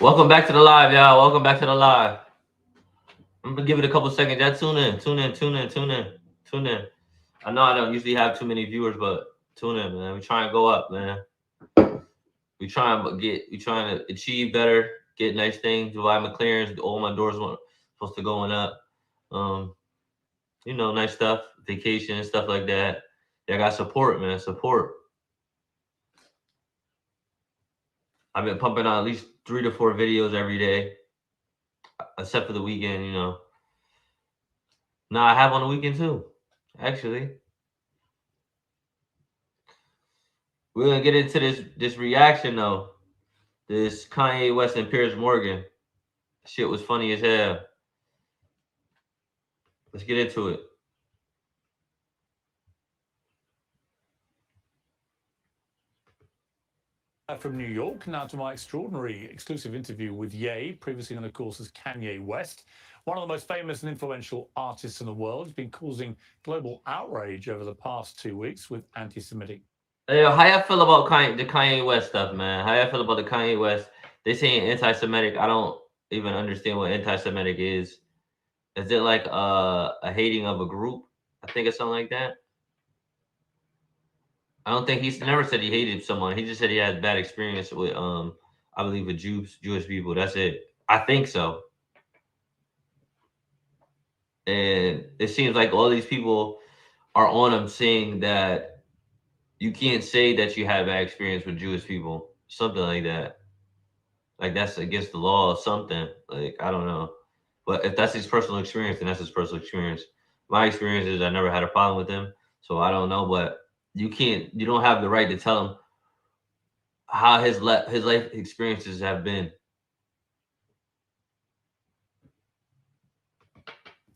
Welcome back to the live, y'all. Welcome back to the live. I'm gonna give it a couple seconds. Y'all tune in. I know I don't usually have too many viewers, but tune in, man. We trying to go up, man. We trying to achieve better, get nice things. Buy McLarens. All my doors want supposed to going up. Um, nice stuff, vacation and stuff like that. Yeah, I got support, man. Support. I've been pumping out at least 3 to 4 videos every day, except for the weekend. No, I have on the weekend too. Actually, we're gonna get into this reaction though. This Kanye West and Piers Morgan shit was funny as hell. Let's get into it. From New York, now to my extraordinary exclusive interview with Ye, previously known, of course, as Kanye West, one of the most famous and influential artists in the world. He's been causing global outrage over the past 2 weeks with anti-Semitic. Hey, how y'all feel about the Kanye West stuff, man? How y'all feel about the Kanye West? They saying anti-Semitic. I don't even understand what anti-Semitic is. Is it like a hating of a group? I think it's something like that. I don't think he's never said he hated someone. He just said he had bad experience with I believe with Jewish people. That's it. I think so. And it seems like all these people are on him saying that you can't say that you had bad experience with Jewish people. Something like that. Like that's against the law or something. Like I don't know. But if that's his personal experience, then that's his personal experience. My experience is I never had a problem with him. So I don't know, but you don't have the right to tell him how his life experiences have been.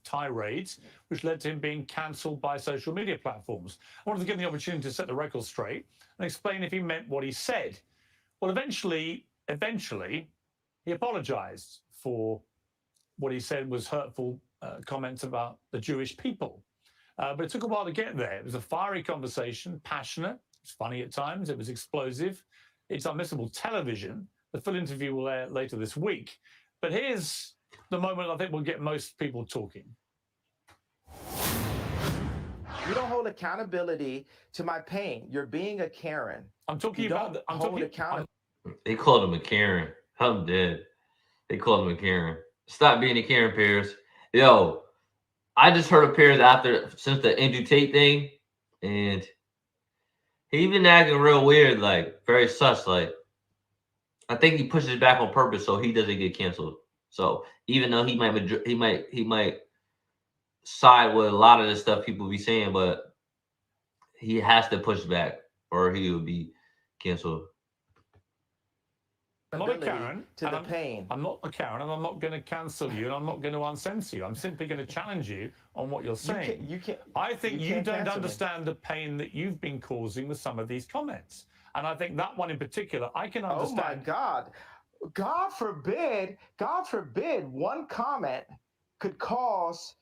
Tirades, which led to him being cancelled by social media platforms. I wanted to give him the opportunity to set the record straight and explain if he meant what he said. Well, eventually, he apologized for what he said was hurtful comments about the Jewish people. But it took a while to get there. It was a fiery conversation, passionate. It was funny at times. It was explosive. It's unmissable television. The full interview will air later this week. But here's the moment I think will get most people talking. You don't hold accountability to my pain. You're being a Karen. I'm talking about. I'm hold talking. accountability. They called him a Karen. I'm dead. They called him a Karen. Stop being a Karen, Pierce. Yo, I just heard of Pierce since the Andrew Tate thing, and he been acting real weird, like very sus. Like I think he pushes back on purpose so he doesn't get canceled. So even though he might side with a lot of the stuff people be saying, but he has to push back or he will be canceled. I'm not a Karen. To the pain. I'm not a Karen, and I'm not going to cancel you, and I'm not going to uncensor you. I'm simply going to challenge you on what you're saying. You can't. I think you don't understand the pain that you've been causing with some of these comments, and I think that one in particular, I can understand. Oh my God! God forbid, one comment could cause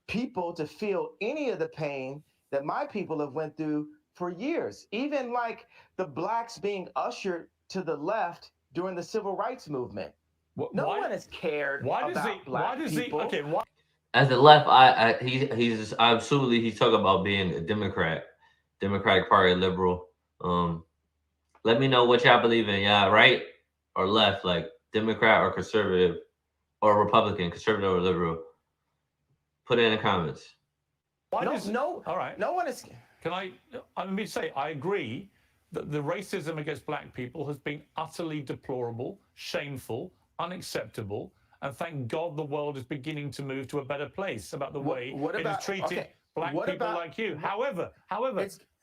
people to feel any of the pain that my people have went through for years. Even like the blacks being ushered to the left during the civil rights movement. No one has cared about black people. Okay, why? As the left, he's absolutely he's talking about being a Democrat, Democratic Party liberal. Let me know what y'all believe in, yeah, right or left, like Democrat or conservative or Republican, conservative or liberal. Put it in the comments. All right. No one is. Can I? Let me say I agree that the racism against black people has been utterly deplorable, shameful, unacceptable, and thank God the world is beginning to move to a better place about the way it has treated black people like you. However,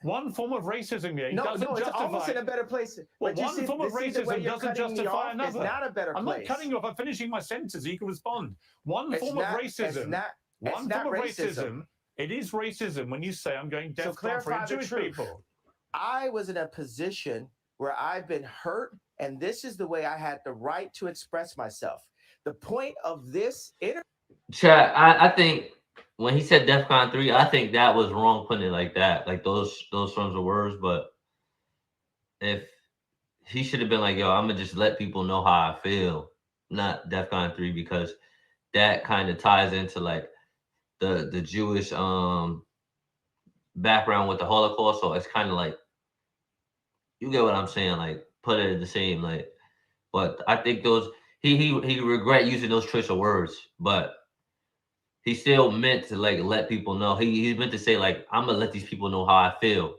one form of racism doesn't justify. It's almost in a better place. Well, one form of racism doesn't justify another. It's not a better place. I'm not cutting you off. I'm finishing my sentence so you can respond. One form of racism. One form of racism. It is racism when you say I'm going death for Jewish people. I was in a position where I've been hurt, and this is the way I had the right to express myself. The point of this Chat, I think when he said DEFCON 3, I think that was wrong putting it like that. Like those terms of words, but if he should have been like, yo, I'm gonna just let people know how I feel. not DEFCON 3, because that kind of ties into like the Jewish background with the Holocaust. So it's kind of like, you get what I'm saying, like put it in the same like. But I think those he regret using those choice of words, but he still meant to like let people know. He meant to say like, I'm gonna let these people know how I feel.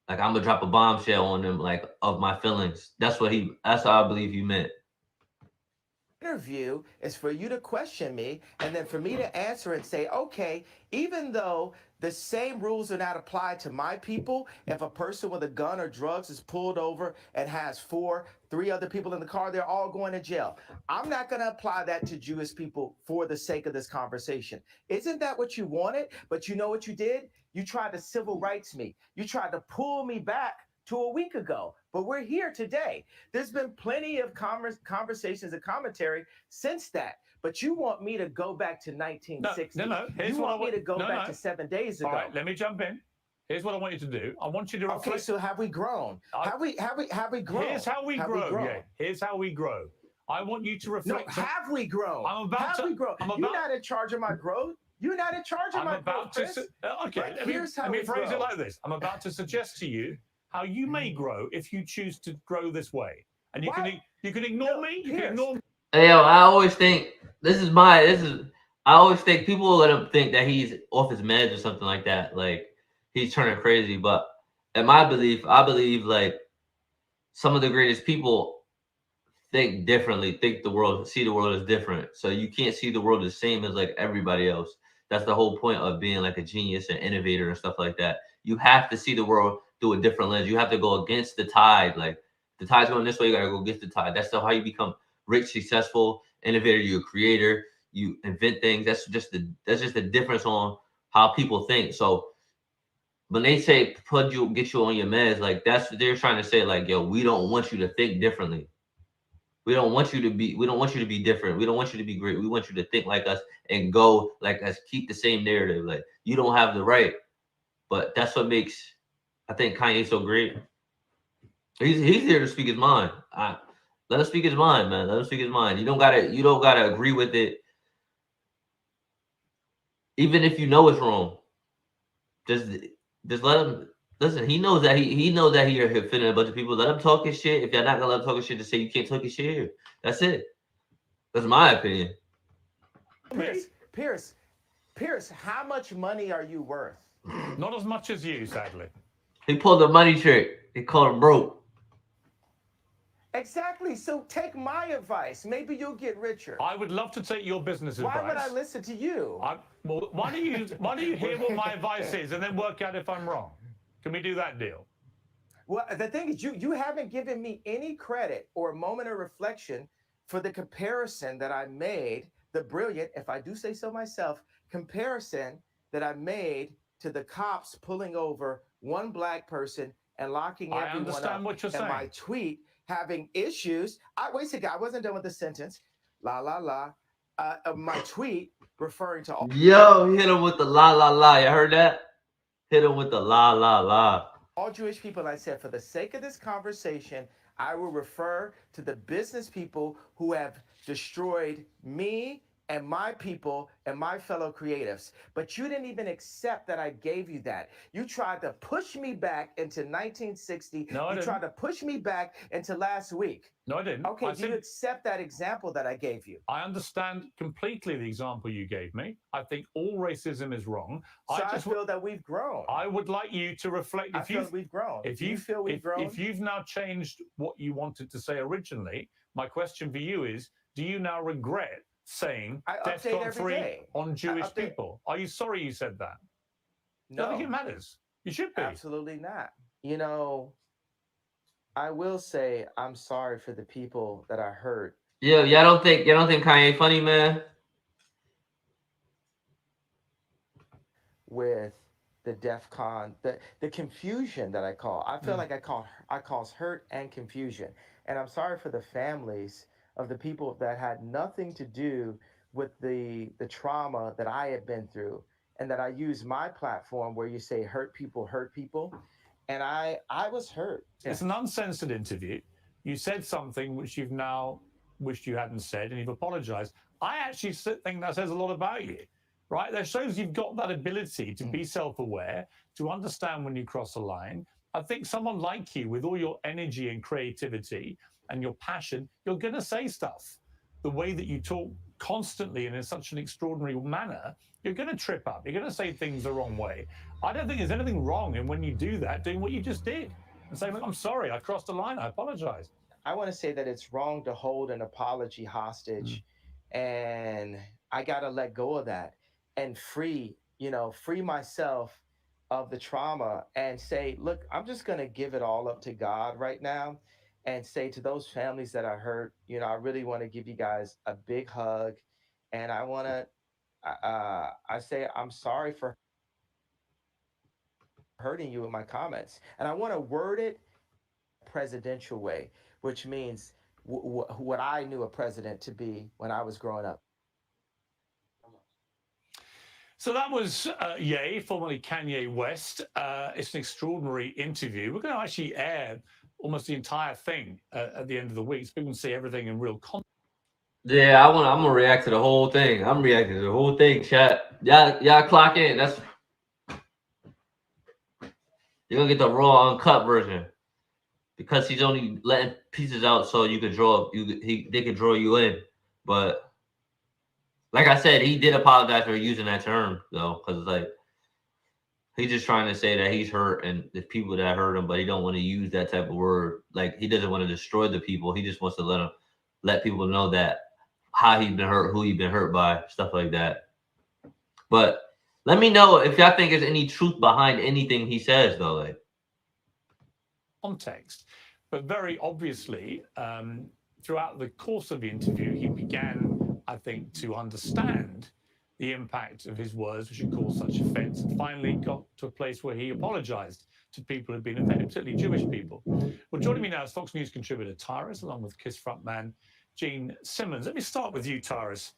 Like I'm gonna drop a bombshell on them, like of my feelings. That's how I believe he meant. Interview is for you to question me and then for me to answer and say, okay, even though the same rules are not applied to my people, if a person with a gun or drugs is pulled over and has three other people in the car, they're all going to jail. I'm not going to apply that to Jewish people for the sake of this conversation. Isn't that what you wanted? But you know what you did? You tried to civil rights me. You tried to pull me back to a week ago, but we're here today. There's been plenty of conversations and commentary since that, but you want me to go back to 1960. No. Here's you what want me to go back to 7 days ago. All right, let me jump in. Here's what I want you to do. I want you to reflect. Okay, so have we grown? Have we grown? Here's how we grow. Yeah, here's how we grow. I want you to reflect. No, have we grown? Have we grown? You're not in charge of my growth. You're not in charge of my growth, Chris. Okay, let me phrase it like this. I'm about to suggest to you how you may grow if you choose to grow this way. And you can ignore me. You can ignore me. Hey, yo, I always think I always think people let him think that he's off his meds or something like that. Like he's turning crazy. But in my belief, I believe like some of the greatest people think differently, see the world as different. So you can't see the world the same as like everybody else. That's the whole point of being like a genius and innovator and stuff like that. You have to see the world through a different lens. You have to go against the tide. Like the tide's going this way, you gotta go against the tide. That's how you become rich, successful, innovator. You're a creator. You invent things. That's just the difference on how people think. So when they say get you on your meds, like that's what they're trying to say. Like, yo, we don't want you to think differently. We don't want you to be different. We don't want you to be great. We want you to think like us and go like us, keep the same narrative. Like you don't have the right. But that's what makes, I think, Kanye so great. He's here to speak his mind. Let him speak his mind, man. Let him speak his mind. You don't gotta agree with it, even if you know it's wrong. Just let him listen. He knows that he knows that he offending a bunch of people. Let him talk his shit. If you're not gonna let him talk his shit, to say you can't talk his shit here. That's it. That's my opinion. Pierce, how much money are you worth? Not as much as you, sadly. He pulled the money trick. He called him broke. Exactly. So take my advice. Maybe you'll get richer. I would love to take your business advice. Why would I listen to you? Well, why don't you hear what my advice is and then work out if I'm wrong? Can we do that deal? Well, the thing is, you haven't given me any credit or a moment of reflection for the comparison that I made, the brilliant, if I do say so myself, comparison that I made to the cops pulling over one black person and locking everyone up. I understand what you're saying. And my tweet having issues. Wait a second, I wasn't done with the sentence. My tweet referring to all. Yo, hit him with the la la la. You heard that? Hit him with the la la la. All Jewish people. I said, for the sake of this conversation, I will refer to the business people who have destroyed me and my people and my fellow creatives. But you didn't even accept that I gave you that. You tried to push me back into 1960. No, I didn't. Tried to push me back into last week. No, I didn't. Okay, do you accept that example that I gave you? I understand completely the example you gave me. I think all racism is wrong. So I feel that we've grown. I would like you to reflect. I feel we've grown. If you feel we've grown? If you've now changed what you wanted to say originally, my question for you is, do you now regret saying DEFCON 3 on Jewish people? Are you sorry you said that? No. I think it matters. You should be. Absolutely not. You know, I will say I'm sorry for the people that I hurt. Yeah, y'all don't think Kanye funny, man? With the DEFCON, the confusion that I feel like I cause hurt and confusion. And I'm sorry for the families of the people that had nothing to do with the trauma that I had been through, and that I use my platform where you say hurt people, and I was hurt. It's an uncensored interview. You said something which you've now wished you hadn't said, and you've apologized. I actually think that says a lot about you, right? That shows you've got that ability to be self-aware, to understand when you cross a line. I think someone like you, with all your energy and creativity and your passion, you're going to say stuff. The way that you talk constantly and in such an extraordinary manner, you're going to trip up. You're going to say things the wrong way. I don't think there's anything wrong in when you do that, doing what you just did and saying, I'm sorry, I crossed the line, I apologize. I want to say that it's wrong to hold an apology hostage, and I got to let go of that and free myself of the trauma and say, look, I'm just going to give it all up to God right now and say to those families that are hurt, I really want to give you guys a big hug. And I want to, I say, I'm sorry for hurting you in my comments. And I want to word it presidential way, which means what I knew a president to be when I was growing up. So that was Ye, formerly Kanye West. It's an extraordinary interview. We're going to actually air almost the entire thing at the end of the week, so people can see everything in real context. Yeah, I'm gonna react to the whole thing. I'm reacting to the whole thing, chat. Y'all clock in. You're gonna get the raw, uncut version because he's only letting pieces out so you can draw. They can draw you in, but like I said, he did apologize for using that term though, because it's like he's just trying to say that he's hurt and the people that hurt him, but he don't want to use that type of word. Like he doesn't want to destroy the people. He just wants to let people know that how he's been hurt, who he's been hurt by, stuff like that. But let me know if y'all think there's any truth behind anything he says, though. Like context, but very obviously, throughout the course of the interview, he began, I think, to understand the impact of his words, which had caused such offense, and finally got to a place where he apologized to people who'd been offended, particularly Jewish people. Well, joining me now is Fox News contributor Tyrus, along with KISS frontman Gene Simmons. Let me start with you, Tyrus.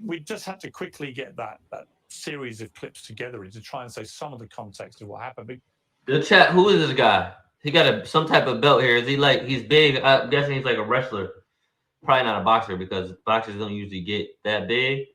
We just had to quickly get that series of clips together to try and say some of the context of what happened. The chat, who is this guy? He got some type of belt here. Is he like, he's big? I'm guessing he's like a wrestler. Probably not a boxer because boxers don't usually get that big.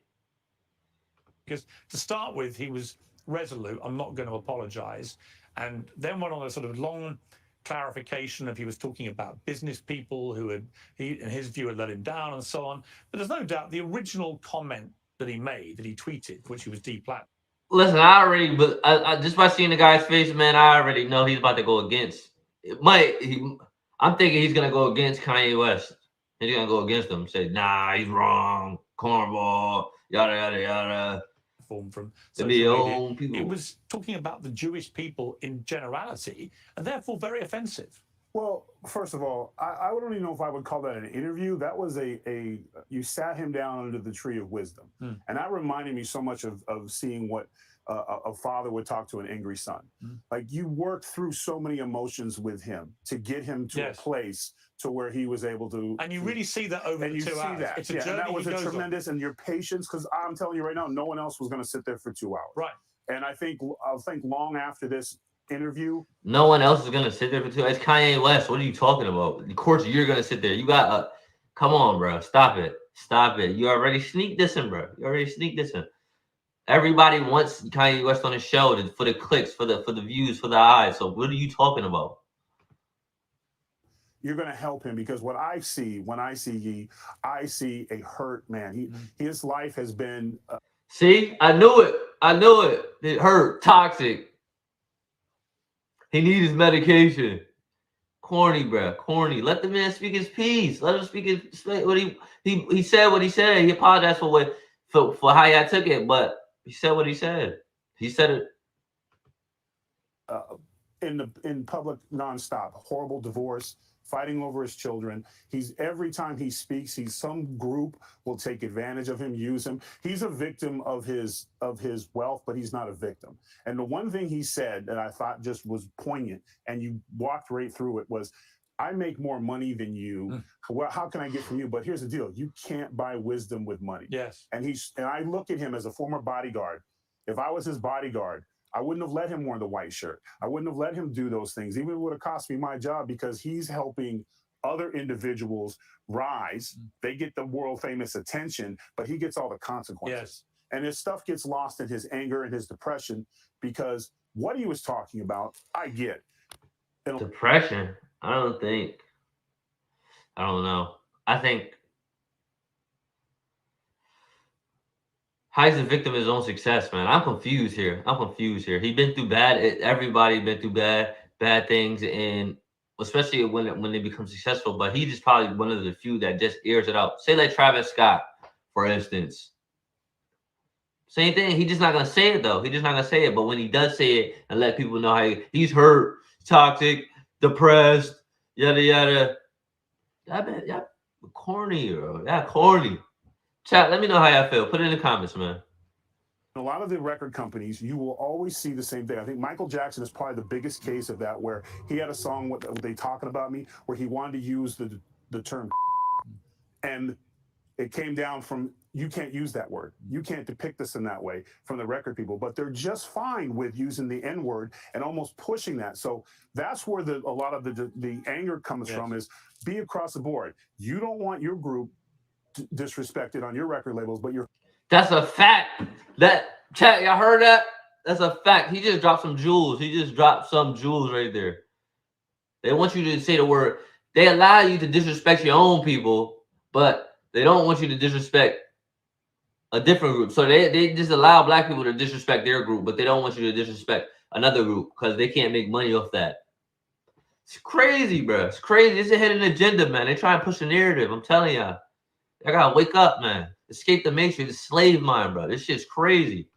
Because to start with, he was resolute, I'm not going to apologize. And then went on a sort of long clarification of he was talking about business people who had, in his view, had let him down and so on. But there's no doubt the original comment that he made, that he tweeted, which he was deplatformed. Listen, I just by seeing the guy's face, man, I already know he's about to go against. I'm thinking he's gonna go against Kanye West. He's gonna go against him, say, nah, he's wrong, cornball, yada yada yada. From social media. It was talking about the Jewish people in generality, and therefore very offensive. Well, first of all, I don't even know if I would call that an interview. That was you sat him down under the tree of wisdom. And that reminded me so much of seeing what a father would talk to an angry son. Like you worked through so many emotions with him to get him to a place to where he was able to. And you really see that over the 2 hours. That. It's a journey and that was a tremendous, and your patience, because I'm telling you right now, no one else was going to sit there for 2 hours. Right. And I think long after this interview, no one else is gonna sit there for 2 hours. It's Kanye West. What are you talking about? Of course you're gonna sit there. You got come on, bro. Stop it. You already sneak dissing, bro. Everybody wants Kanye West on his show for the clicks, for the views, for the eyes. So what are you talking about? You're going to help him, because what I see when I see Ye, I see a hurt man. His life has been. See, I knew it. It hurt. Toxic. He needs his medication. Corny, bro. Corny. Let the man speak his piece. Let him speak what he said. What he said. He apologized for how I took it, but he said what he said. He said it in public nonstop. Horrible divorce. Fighting over his children. Every time he speaks, some group will take advantage of him, use him. He's a victim of his wealth, but he's not a victim. And the one thing he said that I thought just was poignant, and you walked right through it, was, I make more money than you. Well, how can I get from you? But here's the deal. You can't buy wisdom with money. Yes. And I look at him as a former bodyguard. If I was his bodyguard, I wouldn't have let him wear the white shirt. I wouldn't have let him do those things. Even it would have cost me my job, because he's helping other individuals rise. They get the world famous attention, but he gets all the consequences. Yes. And his stuff gets lost in his anger and his depression, because what he was talking about, I get. Depression? I don't know. I think Hei's a victim of his own success, man. I'm confused here. He been through everybody been through bad things, and especially when they become successful. But he's just probably one of the few that just airs it out. Say like Travis Scott, for instance. Same thing. He's just not gonna say it though. He's just not gonna say it. But when he does say it and let people know how he's hurt, toxic, depressed, yada yada. Yeah, corny, bro. Yeah, corny. Chat, let me know how y'all feel. Put it in the comments, man. A lot of the record companies, you will always see the same thing. I think Michael Jackson is probably the biggest case of that, where he had a song, What They Talking About Me, where he wanted to use the term, and it came down from, you can't use that word. You can't depict this in that way, from the record people, but they're just fine with using the N word and almost pushing that. So that's where a lot of the anger comes from, is be across the board. You don't want your group disrespected on your record labels, but that's a fact. That chat, y'all heard that? That's a fact. He just dropped some jewels. Right there. They want you to say the word. They allow you to disrespect your own people, but they don't want you to disrespect a different group. So they just allow black people to disrespect their group, but they don't want you to disrespect another group because they can't make money off that. It's crazy, bro. It's crazy. It's a hidden agenda, man. They try and push a narrative. I'm telling y'all. I gotta wake up, man. Escape the matrix, the slave mind, bro. This shit's crazy.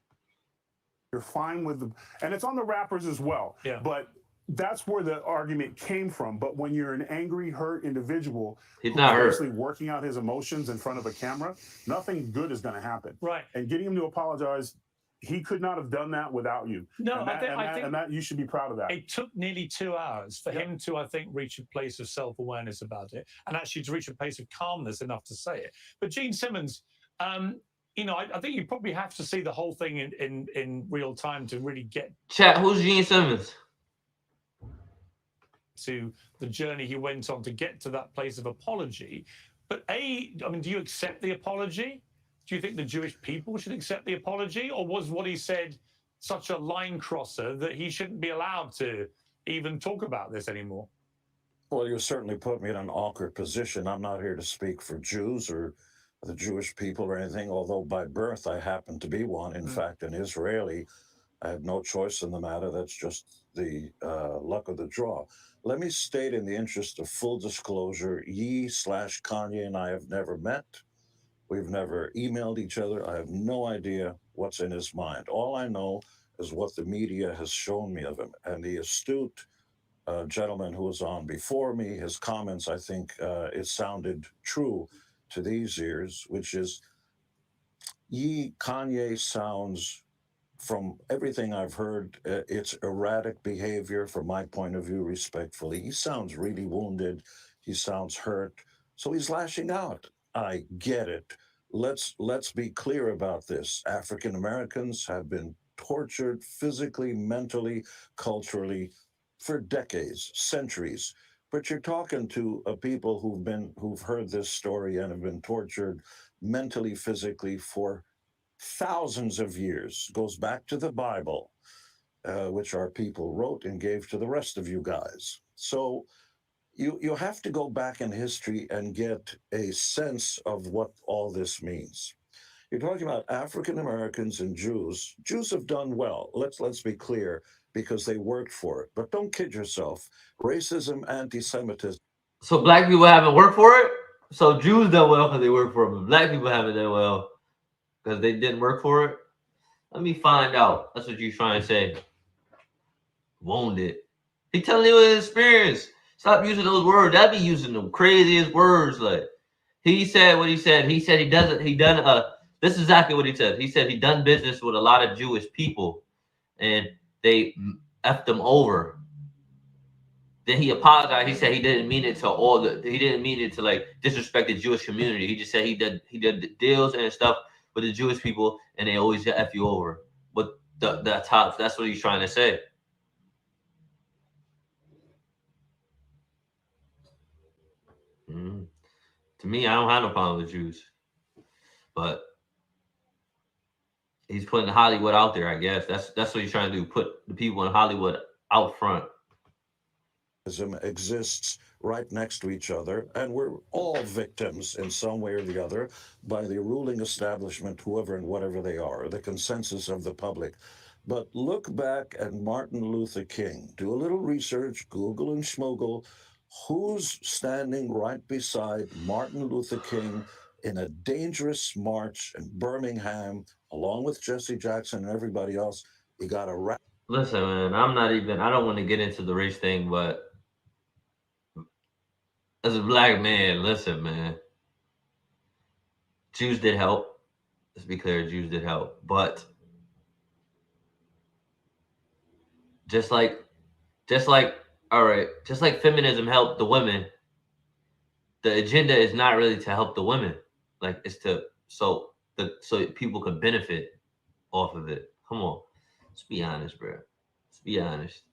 You're fine with and it's on the rappers as well. Yeah. But that's where the argument came from. But when you're an angry, hurt individual He's not hurt. actually working out his emotions in front of a camera, nothing good is going to happen. Right. And getting him to apologize, he could not have done that without you. No, I think you should be proud of that. It took nearly 2 hours for him to, I think, reach a place of self-awareness about it, and actually to reach a place of calmness enough to say it. But Gene Simmons, I think you probably have to see the whole thing in real time to really get. Chat, who's Gene Simmons? To the journey he went on to get to that place of apology. But do you accept the apology? Do you think the Jewish people should accept the apology? Or was what he said such a line crosser that he shouldn't be allowed to even talk about this anymore? Well, you certainly put me in an awkward position. I'm not here to speak for Jews or the Jewish people or anything, although by birth I happen to be one. In fact, an Israeli. I have no choice in the matter. That's just the luck of the draw. Let me state, in the interest of full disclosure, Kanye and I have never met. We've never emailed each other. I have no idea what's in his mind. All I know is what the media has shown me of him. And the astute gentleman who was on before me, his comments, I think it sounded true to these ears, which is, Kanye sounds, from everything I've heard, it's erratic behavior from my point of view, respectfully. He sounds really wounded. He sounds hurt. So he's lashing out. I get it. Let's be clear about this. African Americans have been tortured physically, mentally, culturally for decades, centuries. But you're talking to people who've heard this story and have been tortured mentally, physically for thousands of years. Goes back to the Bible, which our people wrote and gave to the rest of you guys. So you have to go back in history and get a sense of what all this means. You're talking about African Americans and Jews. Jews have done well. Let's be clear, because they worked for it. But don't kid yourself. Racism, anti-Semitism. So black people haven't worked for it? So Jews done well because they worked for it, but black people haven't done well because they didn't work for it? Let me find out. That's what you're trying to say. Wounded. He telling you his experience. Stop using those words. I be using them craziest words. Like, he said what he said. He said this is exactly what he said. He said he done business with a lot of Jewish people and they effed them over. Then he apologized. He said he didn't mean it to like disrespect the Jewish community. He just said he did deals and stuff with the Jewish people and they always F you over. But that's what he's trying to say. To me, I don't have no problem with Jews, but he's putting Hollywood out there. I guess that's what he's trying to do. Put the people in Hollywood out front. Exists right next to each other, and we're all victims in some way or the other by the ruling establishment, whoever and whatever they are, the consensus of the public. But look back at Martin Luther King. Do a little research, Google and schmoogle. Who's standing right beside Martin Luther King in a dangerous march in Birmingham, along with Jesse Jackson and everybody else? You got a Listen, man, I don't want to get into the race thing, but as a black man, listen, man, Jews did help. Let's be clear, Jews did help. But just like feminism helped the women, the agenda is not really to help the women. Like, it's to so people can benefit off of it. Come on. Let's be honest, bro. Let's be honest.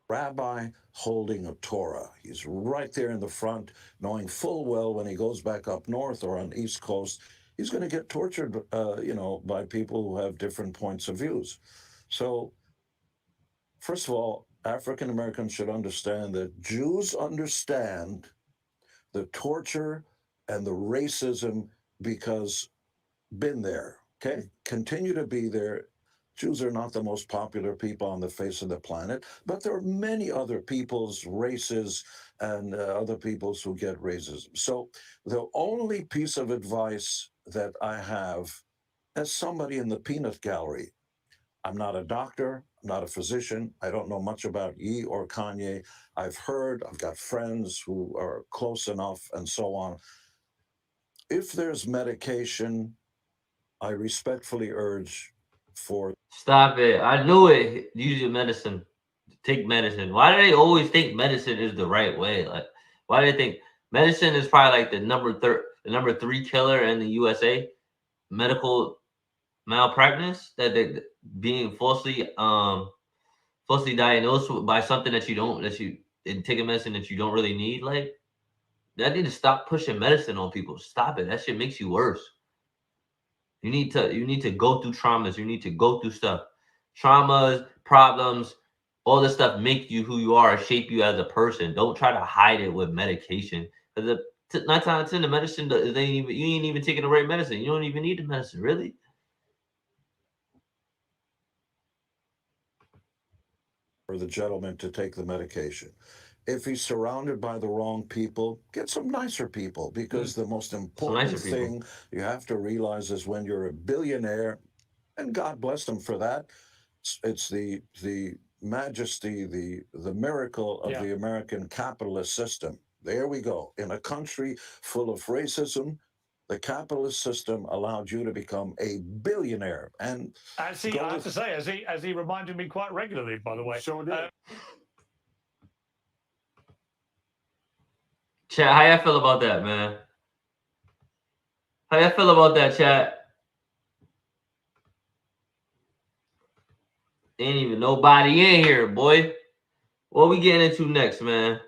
Rabbi holding a Torah. He's right there in the front, knowing full well when he goes back up north or on the East Coast, he's going to get tortured, by people who have different points of views. So, first of all, African Americans should understand that Jews understand the torture and the racism because been there, okay? Continue to be there. Jews are not the most popular people on the face of the planet, but there are many other peoples, races, and other peoples who get racism. So the only piece of advice that I have as somebody in the peanut gallery, I'm not a doctor, I'm not a physician, I don't know much about Ye or Kanye. I've got friends who are close enough and so on. If there's medication, I respectfully urge for... Stop it. I knew it. Use your medicine. Take medicine. Why do they always think medicine is the right way? Like, why do they think medicine is probably like the number 3 killer in the USA? Medical malpractice, that they being falsely diagnosed by something that you take a medicine that you don't really need. Like, I need to stop pushing medicine on people. Stop it. That shit makes you worse. You need to go through traumas. You need to go through stuff. Traumas, problems, all this stuff make you who you are, shape you as a person. Don't try to hide it with medication. Because 9 times out of 10, the medicine you ain't even taking the right medicine. You don't even need the medicine, really. For the gentleman to take the medication. If he's surrounded by the wrong people, get some nicer people, because the most important thing you have to realize is when you're a billionaire, and God bless them for that, it's the majesty, the miracle of the American capitalist system. There we go. In a country full of racism, the capitalist system allowed you to become a billionaire. And I have to say, as he reminded me quite regularly, by the way. Sure did. Chat, how y'all feel about that, man? How y'all feel about that, chat? Ain't even nobody in here, boy. What we getting into next, man?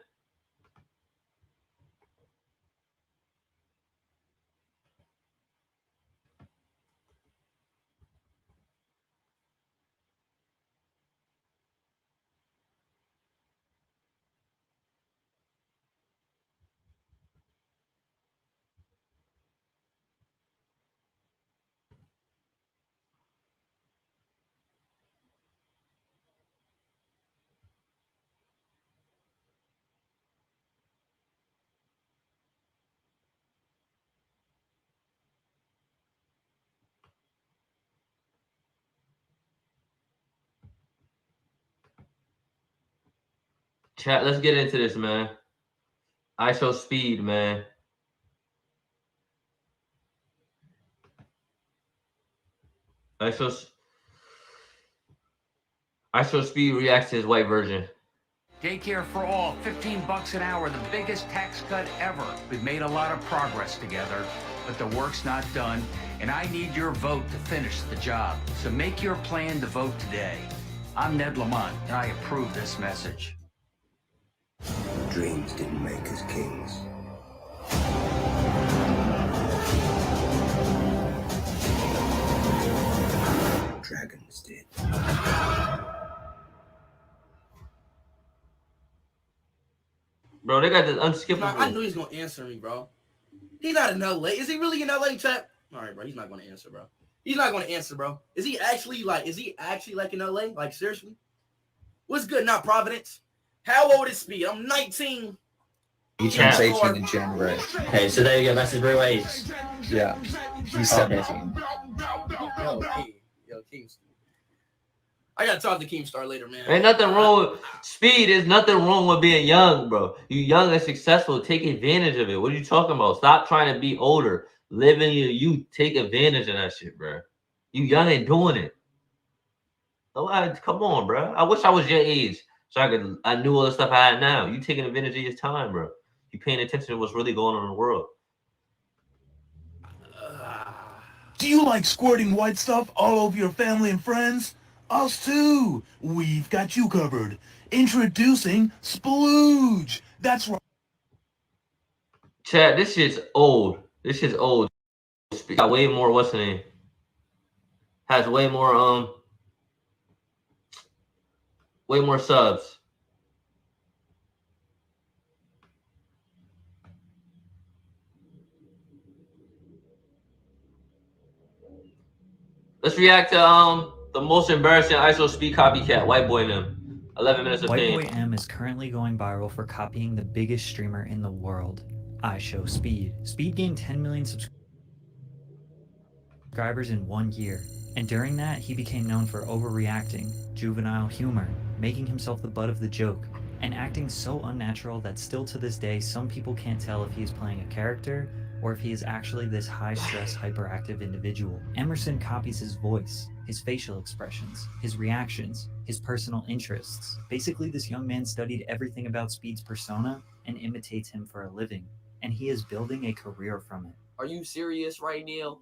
Chat, let's get into this, man. ISO Speed, man. ISO Speed reacts to his white version. Daycare for all, $15 an hour, the biggest tax cut ever. We've made a lot of progress together, but the work's not done, and I need your vote to finish the job. So make your plan to vote today. I'm Ned Lamont, and I approve this message. Dreams didn't make us kings. Bro, they got this I unskippable. knew he was gonna answer me, bro. He's not in LA. Is he really in LA, chat? All right, bro. He's not gonna answer, bro. He's not gonna answer, bro. Is he actually like in LA? Like, seriously? What's good? Not Providence. How old is Speed? I'm 19. He turns 18 in January. Okay, so there you go. That's his real age. Yeah, he's 17. Yo, Keemstar. I gotta talk to Keemstar later, man. Ain't nothing wrong with Speed. There's nothing wrong with being young, bro. You young and successful. Take advantage of it. What are you talking about? Stop trying to be older. Live in your youth. Take advantage of that shit, bro. You young and doing it. Come on, bro. I wish I was your age so I knew all the stuff I had now. You taking advantage of your time, bro. You paying attention to what's really going on in the world. Do you like squirting white stuff all over your family and friends? Us too. We've got you covered. Introducing Splooge. That's right. Chat, this shit's old. This shit's old. Got way more, what's the name? Has way more subs. Let's react to the most embarrassing ISO Speed copycat, White Boy them. 11 minutes of White fame. Boy M is currently going viral for copying the biggest streamer in the world, IShowSpeed. Speed gained 10 million subscribers in 1 year, and during that he became known for overreacting, juvenile humor, making himself the butt of the joke, and acting so unnatural that still to this day some people can't tell if he is playing a character or if he is actually this high-stress, hyperactive individual. Emerson copies his voice, his facial expressions, his reactions, his personal interests. Basically, this young man studied everything about Speed's persona and imitates him for a living, and he is building a career from it. Are you serious right now?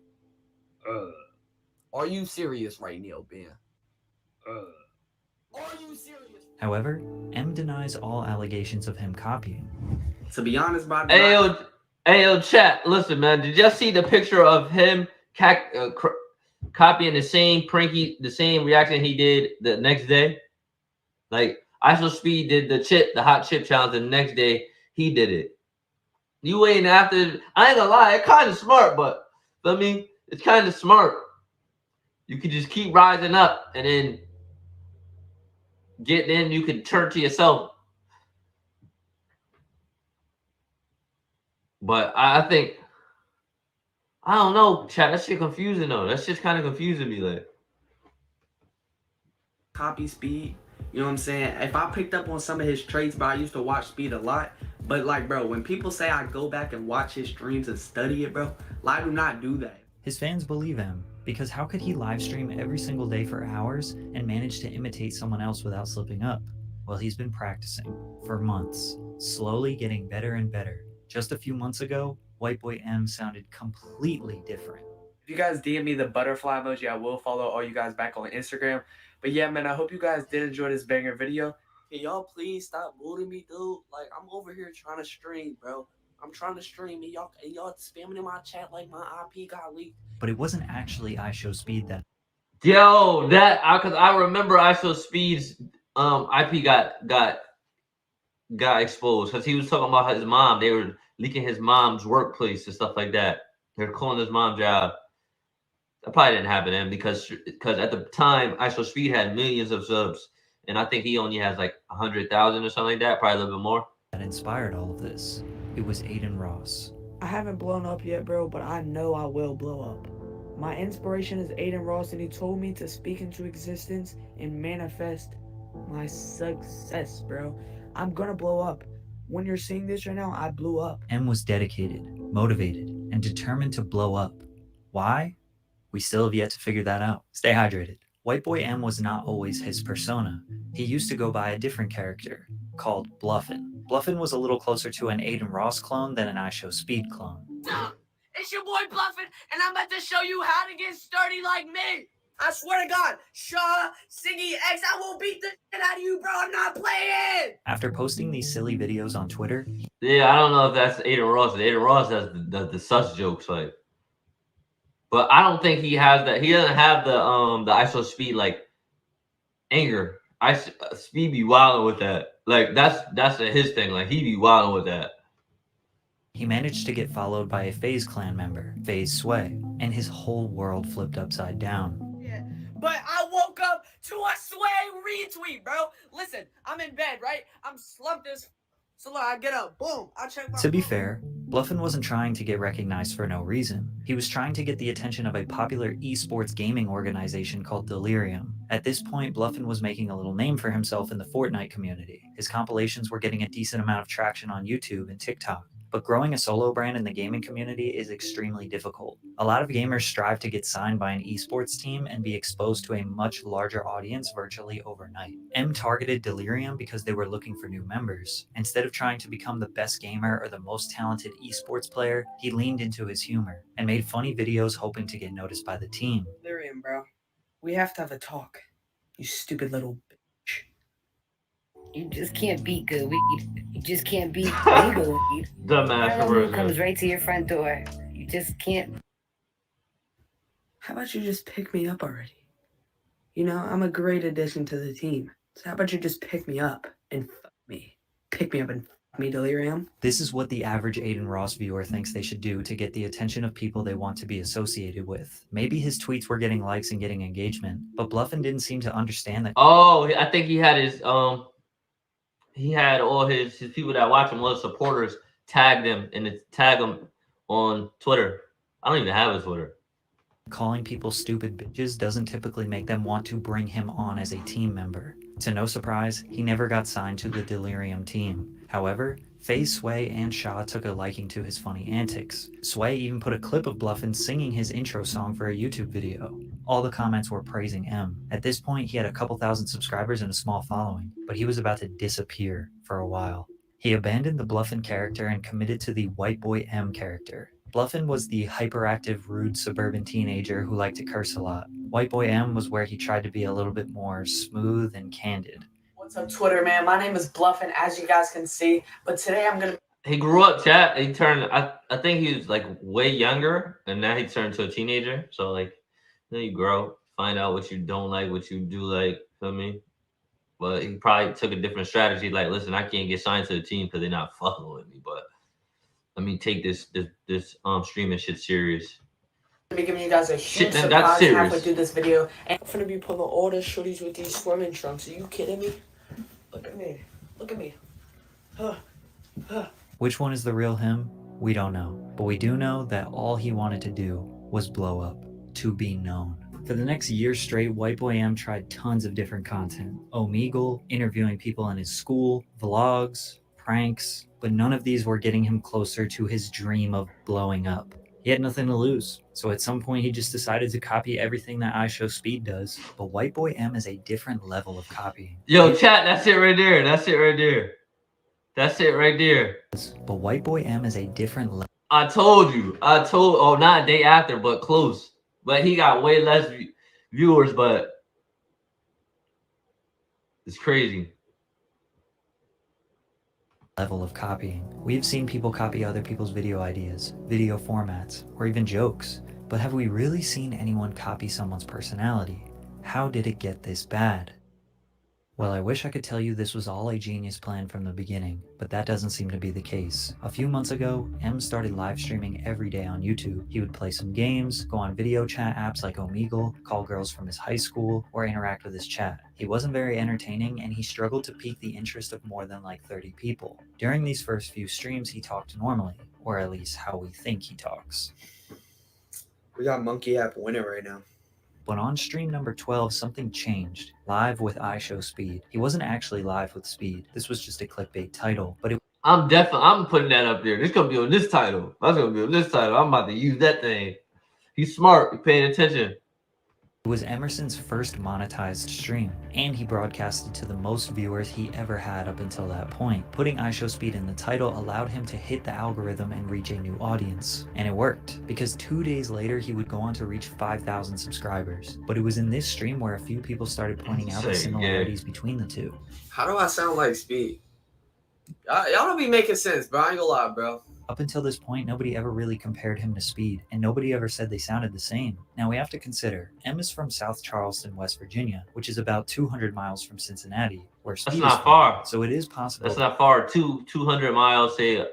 Are you serious right now, Ben? Are you serious? However, M denies all allegations of him copying. To be honest, bro. Hey, yo, chat. Listen, man. Did y'all see the picture of him copying the same reaction he did the next day? Like, IShowSpeed did the hot chip challenge, the next day he did it. You waiting after? I ain't gonna lie, it's kind of smart, but I mean, it's kind of smart. You could just keep rising up, and then you can turn to yourself. But I think, I don't know, chat. That shit confusing though. That shit's kind of confusing me, like. Copy Speed. You know what I'm saying? If I picked up on some of his traits, but I used to watch Speed a lot. But like, bro, when people say I go back and watch his streams and study it, bro, I do not do that. His fans believe him, because how could he live stream every single day for hours and manage to imitate someone else without slipping up? Well, he's been practicing for months, slowly getting better and better. Just a few months ago, White Boy M sounded completely different. If you guys DM me the butterfly emoji, I will follow all you guys back on Instagram. But yeah, man, I hope you guys did enjoy this banger video. Can y'all please stop bullying me, dude? Like, I'm over here trying to stream, bro. I'm trying to stream, and y'all spamming in my chat like my IP got leaked. But it wasn't actually IShowSpeed that. Yo, because I remember IShowSpeed's IP got exposed because he was talking about his mom. They were leaking his mom's workplace and stuff like that. They're calling his mom job. That probably didn't happen to him because at the time IShowSpeed had millions of subs, and I think he only has like 100,000 or something like that, probably a little bit more. That inspired all of this. It was Adin Ross. I haven't blown up yet, bro, but I know I will blow up. My inspiration is Adin Ross, and he told me to speak into existence and manifest my success, bro. I'm gonna blow up. When you're seeing this right now, I blew up. M was dedicated, motivated, and determined to blow up. Why? We still have yet to figure that out. Stay hydrated. White Boy M was not always his persona. He used to go by a different character, called Bluffin. Bluffin was a little closer to an Adin Ross clone than an IShowSpeed clone. It's your boy Bluffin, and I'm about to show you how to get sturdy like me. I swear to God, Shaw, Siggy X, I will beat the shit out of you, bro. I'm not playing. After posting these silly videos on Twitter. Yeah, I don't know if that's Adin Ross. Adin Ross has the sus jokes, like. But I don't think he has that. He doesn't have the IShowSpeed like anger. Speed be wilding with that. Like that's his thing. Like he be wilding with that. He managed to get followed by a FaZe Clan member, FaZe Sway, and his whole world flipped upside down. Yeah, but I woke up to a Sway retweet, bro. Listen, I'm in bed, right? I'm slumped as. So look, I get up, boom, I check my. To be fair, Bluffin wasn't trying to get recognized for no reason. He was trying to get the attention of a popular esports gaming organization called Delirium. At this point, Bluffin was making a little name for himself in the Fortnite community. His compilations were getting a decent amount of traction on YouTube and TikTok. But growing a solo brand in the gaming community is extremely difficult. A lot of gamers strive to get signed by an esports team and be exposed to a much larger audience virtually overnight. M targeted Delirium because they were looking for new members. Instead of trying to become the best gamer or the most talented esports player, he leaned into his humor and made funny videos hoping to get noticed by the team. Delirium, bro. We have to have a talk. You stupid little bitch. You just can't beat good weed. You just can't beat legal weed. Dumbass Everyone comes right to your front door. You just can't. How about you just pick me up already? You know, I'm a great addition to the team. So how about you just pick me up and fuck me? Pick me up and fuck me, Delirium. This is what the average Aiden Ross viewer thinks they should do to get the attention of people they want to be associated with. Maybe his tweets were getting likes and getting engagement, but Bluffin didn't seem to understand that. Oh, I think he had his he had all his people that watch him, all his supporters, tag them and tag him on Twitter. I don't even have his Twitter. Calling people stupid bitches doesn't typically make them want to bring him on as a team member. To no surprise, he never got signed to the Delirium team. However, FaZe Sway and Shaw took a liking to his funny antics. Sway even put a clip of Bluffin singing his intro song for a YouTube video. All the comments were praising M. At this point, he had a couple thousand subscribers and a small following, but he was about to disappear for a while. He abandoned the Bluffin character and committed to the White Boy M character. Bluffin was the hyperactive, rude suburban teenager who liked to curse a lot. White Boy M was where he tried to be a little bit more smooth and candid. What's up, Twitter, man? My name is Bluffin, as you guys can see. But today I'm gonna. He grew up, chat. He turned. I think he was like way younger, and now he turned to a teenager. So like, then you grow, find out what you don't like, what you do like. Feel me? But he probably took a different strategy. Like, listen, I can't get signed to the team because they're not fucking with me. But let me take this streaming shit serious. I'm gonna be giving you guys a huge Shit, that's surprise serious. halfway through this video. And I'm gonna be pulling all the shorties with these swimming trunks. Are you kidding me? Look at me. Look at me. Which one is the real him? We don't know. But we do know that all he wanted to do was blow up, to be known. For the next year straight, White Boy M tried tons of different content. Omegle, interviewing people in his school, vlogs, pranks, but none of these were getting him closer to his dream of blowing up. He had nothing to lose, so at some point he just decided to copy everything that IShowSpeed does. But White Boy M is a different level of copying. Yo, chat, that's it right there. That's it right there. That's it right there. But White Boy M is a different level. I told you. Oh, not a day after, but close. But he got way less viewers, but it's crazy. Level of copying. We've seen people copy other people's video ideas, video formats, or even jokes. But have we really seen anyone copy someone's personality? How did it get this bad? Well, I wish I could tell you this was all a genius plan from the beginning, but that doesn't seem to be the case. A few months ago, M started live streaming every day on YouTube. He would play some games, go on video chat apps like Omegle, call girls from his high school, or interact with his chat. He wasn't very entertaining, and he struggled to pique the interest of more than like 30 people. During these first few streams, he talked normally, or at least how we think he talks. we got Monkey App winning right now. But on stream number 12, something changed. Live with IShowSpeed. He wasn't actually live with Speed. This was just a clickbait title, but it I'm putting that up there. This gonna be on this title. That's gonna be on this title. I'm about to use that thing. He's smart. He's paying attention. It was Emerson's first monetized stream, and he broadcasted to the most viewers he ever had up until that point. Putting IShowSpeed in the title allowed him to hit the algorithm and reach a new audience. And it worked, because 2 days later he would go on to reach 5,000 subscribers. But it was in this stream where a few people started pointing out the similarities between the two. How do I sound like Speed? Y'all don't be making sense, bro. I ain't gonna lie, bro. Up until this point, nobody ever really compared him to Speed, and nobody ever said they sounded the same. Now we have to consider, M is from South Charleston, West Virginia, which is about 200 miles from Cincinnati, where Speed That's is not from. far. So it is possible. That's not far. 200 miles, say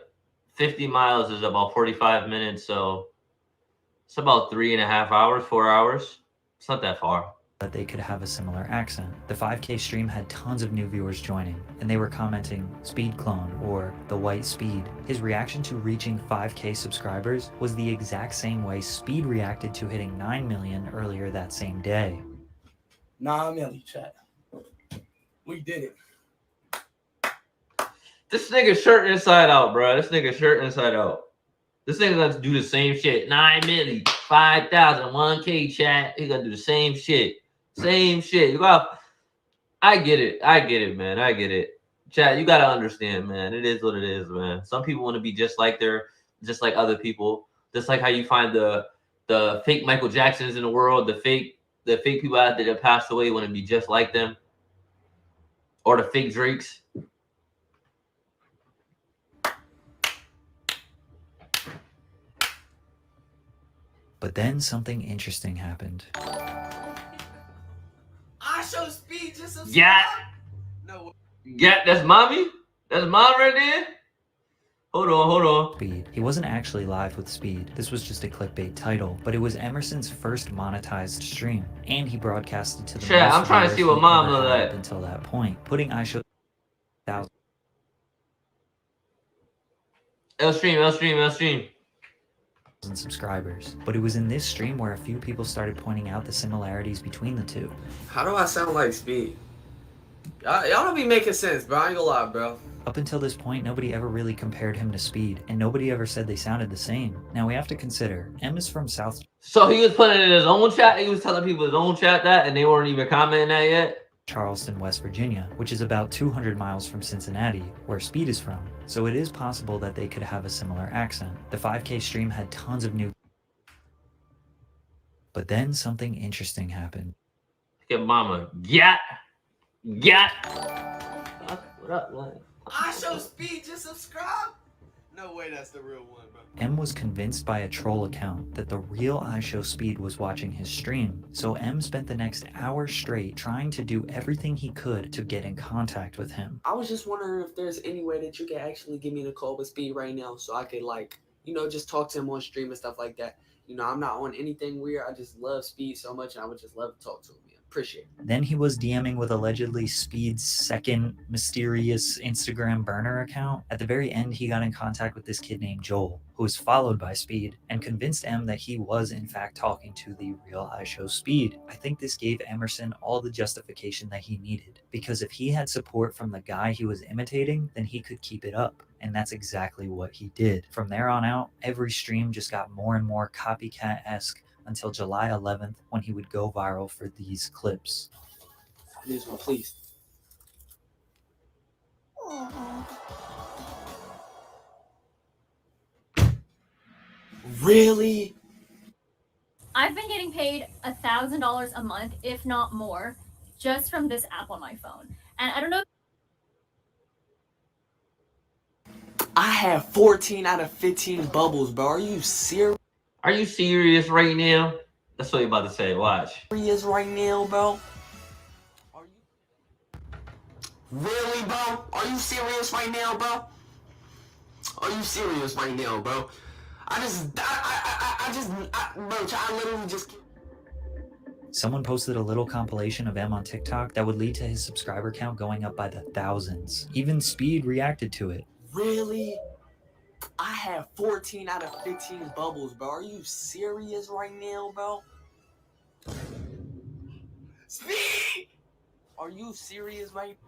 50 miles is about 45 minutes. So it's about 3.5 hours, 4 hours. It's not that far. That they could have a similar accent. The 5K stream had tons of new viewers joining, and they were commenting Speed Clone or The White Speed. His reaction to reaching 5K subscribers was the exact same way Speed reacted to hitting 9 million earlier that same day. 9 million, chat. We did it. This nigga shirt inside out, bro. This nigga shirt inside out. This nigga gonna do the same shit. 9 million, 5,000, 1K chat. He gonna do the same shit. Same shit. You got. I get it. I get it, man. I get it. Chat, you gotta understand, man. It is what it is, man. Some people want to be just like other people. Just like how you find the fake Michael Jacksons in the world, the fake people out there that passed away want to be just like them, or the fake Drakes. But then something interesting happened. I show Speed just subscribe. Yeah. No. Yeah, that's mommy. That's mom right there. Hold on. Speed. He wasn't actually live with Speed. This was just a clickbait title, but it was Emerson's first monetized stream, and he broadcasted to the Chat, most I'm trying to viewers see what he mom ever look had like. up until that point, putting iShow 1,000 L-stream. subscribers. But it was in this stream where a few people started pointing out the similarities between the two. How do I sound like Speed? Y'all don't be making sense, bro. I ain't gonna lie, bro. Up until this point, nobody ever really compared him to Speed, and nobody ever said they sounded the same. Now we have to consider, M is from South So he was putting it in his own chat. He was telling people his own chat that, and they weren't even commenting that yet. Charleston, West Virginia, which is about 200 miles from Cincinnati, where Speed is from. So it is possible that they could have a similar accent. The 5K stream had tons of new... But then something interesting happened. Look at mama. Yeah. What up, man? I show Speed just subscribe. No way, that's the real one, bro. M was convinced by a troll account that the real iShow Speed was watching his stream, so M spent the next hour straight trying to do everything he could to get in contact with him. I was just wondering if there's any way that you can actually give me the call with Speed right now so I could, like, you know, just talk to him on stream and stuff like that. You know, I'm not on anything weird. I just love Speed so much, and I would just love to talk to him. Appreciate it. Then he was DMing with allegedly Speed's second mysterious Instagram burner account. At the very end, he got in contact with this kid named Joel, who was followed by Speed, and convinced M that he was in fact talking to the real iShow Speed. I think this gave Emerson all the justification that he needed, because if he had support from the guy he was imitating, then he could keep it up. And that's exactly what he did. From there on out, every stream just got more and more copycat-esque, until July 11th, when he would go viral for these clips. This one, please. Really? I've been getting paid $1,000 a month, if not more, just from this app on my phone. And I don't know. I have 14 out of 15 bubbles, bro. Are you serious? Are you serious right now? That's what you're about to say. Watch. Serious right now, bro? Are you really, bro? Are you serious right now, bro? Are you serious right now, bro? I literally just. Someone posted a little compilation of M on TikTok that would lead to his subscriber count going up by the thousands. Even Speed reacted to it. Really? I have 14 out of 15 bubbles, bro. Are you serious right now, bro? Speed! Are you serious right?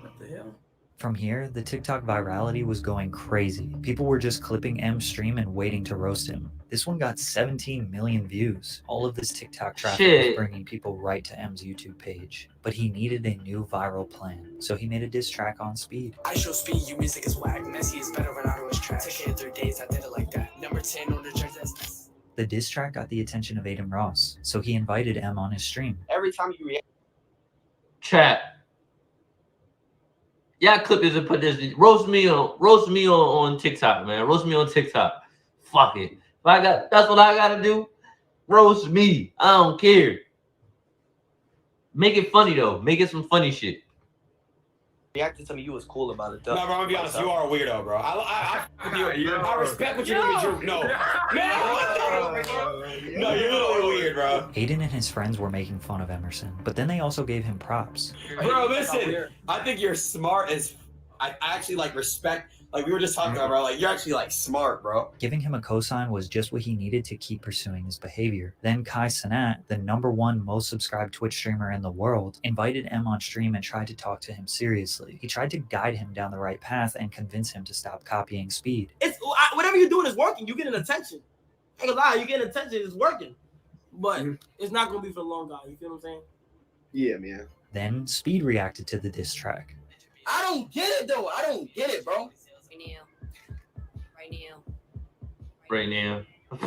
What the hell? From here, the TikTok virality was going crazy. People were just clipping M's stream and waiting to roast him. This one got 17 million views. All of this TikTok traffic was bringing people right to M's YouTube page. But he needed a new viral plan, so he made a diss track on Speed. I show Speed, you music is whack. Messi is better, Ronaldo is trash. Took it in 3 days, I did it like that. Number 10 on the track, that's... The diss track got the attention of Adin Ross, so he invited M on his stream. Every time you react. Chat. Y'all clip this and put this. Roast me on TikTok, man. Roast me on TikTok. Fuck it. If that's what I gotta do. Roast me. I don't care. Make it funny though. Make it some funny shit. Reacted to me, you was cool about it though. No, bro, I'm gonna be honest, you are a weirdo, bro. I respect what you're doing. No, you're literally weird, bro. Aiden and his friends were making fun of Emerson, but then they also gave him props. Bro, listen, I think you're smart as I actually like respect. Like we were just talking about, bro. Like you're actually like smart, bro. Giving him a cosign was just what he needed to keep pursuing his behavior. Then Kai Cenat, the #1 most subscribed Twitch streamer in the world, invited M on stream and tried to talk to him seriously. He tried to guide him down the right path and convince him to stop copying Speed. It's whatever you're doing is working. You getting attention. I ain't gonna lie, you getting attention is working, but it's not gonna be for the long haul. You feel what I'm saying? Yeah, man. Then Speed reacted to the diss track. I don't get it though. I don't get it, bro. Right now. I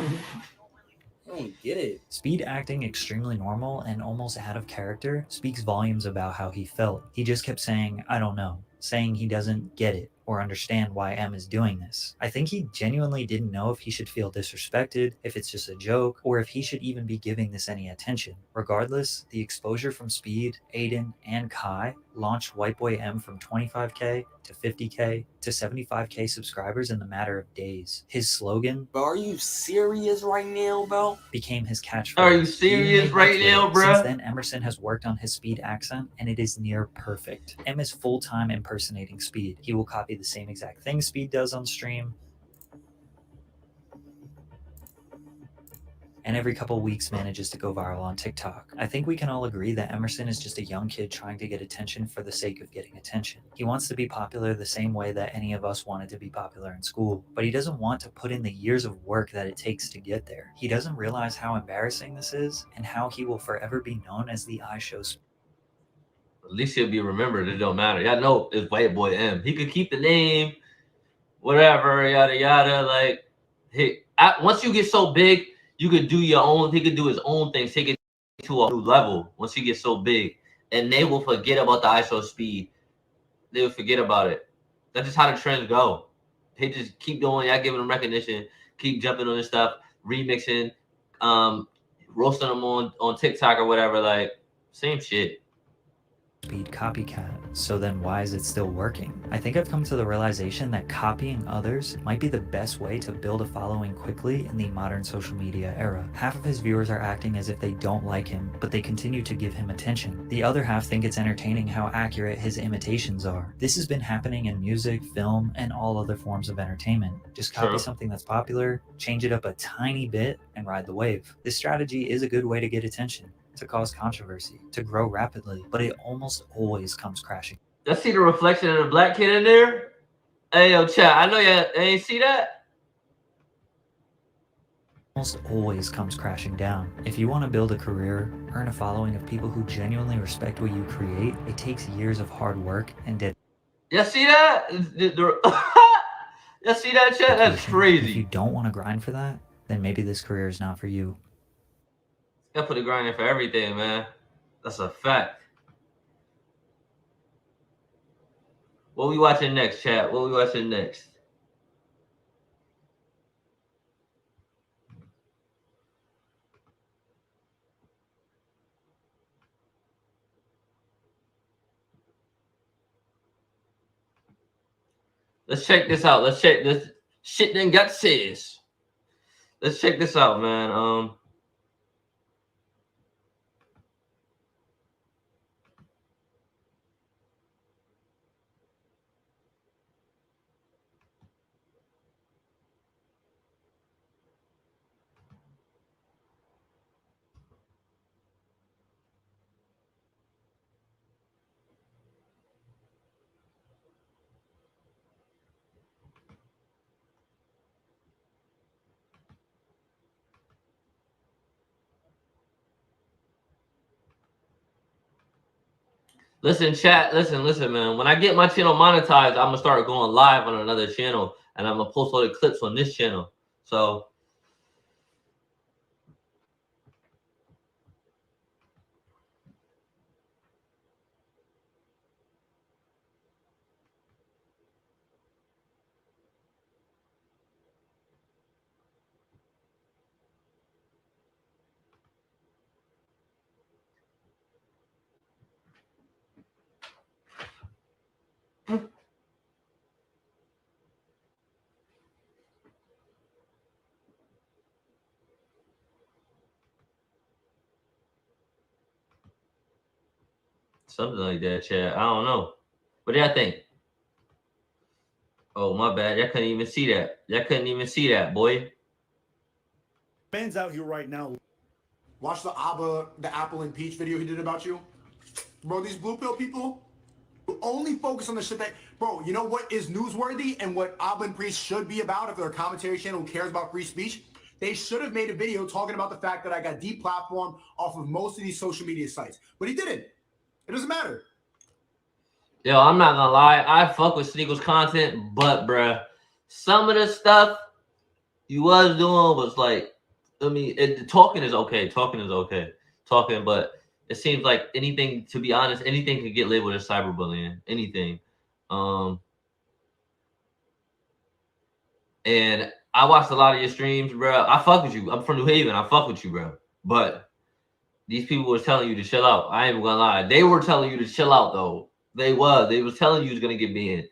don't get it. Speed acting extremely normal and almost out of character speaks volumes about how he felt. He just kept saying, I don't know, saying he doesn't get it or understand why M is doing this. I think he genuinely didn't know if he should feel disrespected, if it's just a joke, or if he should even be giving this any attention. Regardless, the exposure from Speed, Aiden, and Kai launched White Boy M from 25k to 50k to 75k subscribers in the matter of days. His slogan, Bro, are you serious right now, bro? became his catchphrase. Are you serious right now, bro? Since then, Emerson has worked on his Speed accent, and it is near perfect. M is full-time impersonating Speed. He will copy the same exact thing Speed does on stream, and every couple weeks manages to go viral on TikTok. I think we can all agree that Emerson is just a young kid trying to get attention for the sake of getting attention. He wants to be popular the same way that any of us wanted to be popular in school, but he doesn't want to put in the years of work that it takes to get there. He doesn't realize how embarrassing this is and how he will forever be known as the iShow. At least he'll be remembered. It don't matter. Y'all know it's White Boy M. He could keep the name, whatever, yada yada. Like, once you get so big, you could do your own. He could do his own things. Take it to a new level once you get so big, and they will forget about the ISO Speed. They will forget about it. That's just how the trends go. They just keep doing. Y'all giving them recognition. Keep jumping on this stuff, remixing, roasting them on TikTok or whatever. Like, same shit. Speed copycat. So then why is it still working? I think I've come to the realization that copying others might be the best way to build a following quickly in the modern social media era. Half of his viewers are acting as if they don't like him, but they continue to give him attention. The other half think it's entertaining how accurate his imitations are. This has been happening in music, film, and all other forms of entertainment. Just copy something that's popular, change it up a tiny bit, and ride the wave. This strategy is a good way to get attention, to cause controversy, to grow rapidly, but it almost always comes crashing. Y'all see the reflection of the black kid in there? Hey, yo, chat, I know y'all ain't see that? Almost always comes crashing down. If you want to build a career, earn a following of people who genuinely respect what you create, it takes years of hard work and dedication. Y'all see that? Y'all see that, chat? That's crazy. If you don't want to grind for that, then maybe this career is not for you. Gotta put the grind in for everything, man. That's a fact. What we watching next, chat? What we watching next? Let's check this out. Let's check this shit then got says. Let's check this out, man. Listen, chat. Listen, man. When I get my channel monetized, I'm gonna start going live on another channel, and I'm gonna post all the clips on this channel. So Something like that, Chad. I don't know. What do y'all think? Oh, my bad. Y'all couldn't even see that. Y'all couldn't even see that, boy. Man's out here right now. Watch the Apple and Peach video he did about you. Bro, these blue pill people only focus on the shit that, bro, you know what is newsworthy and what Abba and Priest should be about if they're a commentary channel who cares about free speech? They should have made a video talking about the fact that I got deplatformed off of most of these social media sites. But he didn't. It doesn't matter. Yo, I'm not gonna lie. I fuck with Sneako's content, but bruh, some of the stuff you was doing was like, I mean, talking is okay. Talking is okay. Talking, but it seems like anything, to be honest, anything could get labeled as cyberbullying. Anything. And I watched a lot of your streams, bro. I fuck with you. I'm from New Haven. I fuck with you, bro. But these people were telling you to chill out. I ain't even gonna lie. They were telling you to chill out, though. They was telling you was gonna get banned.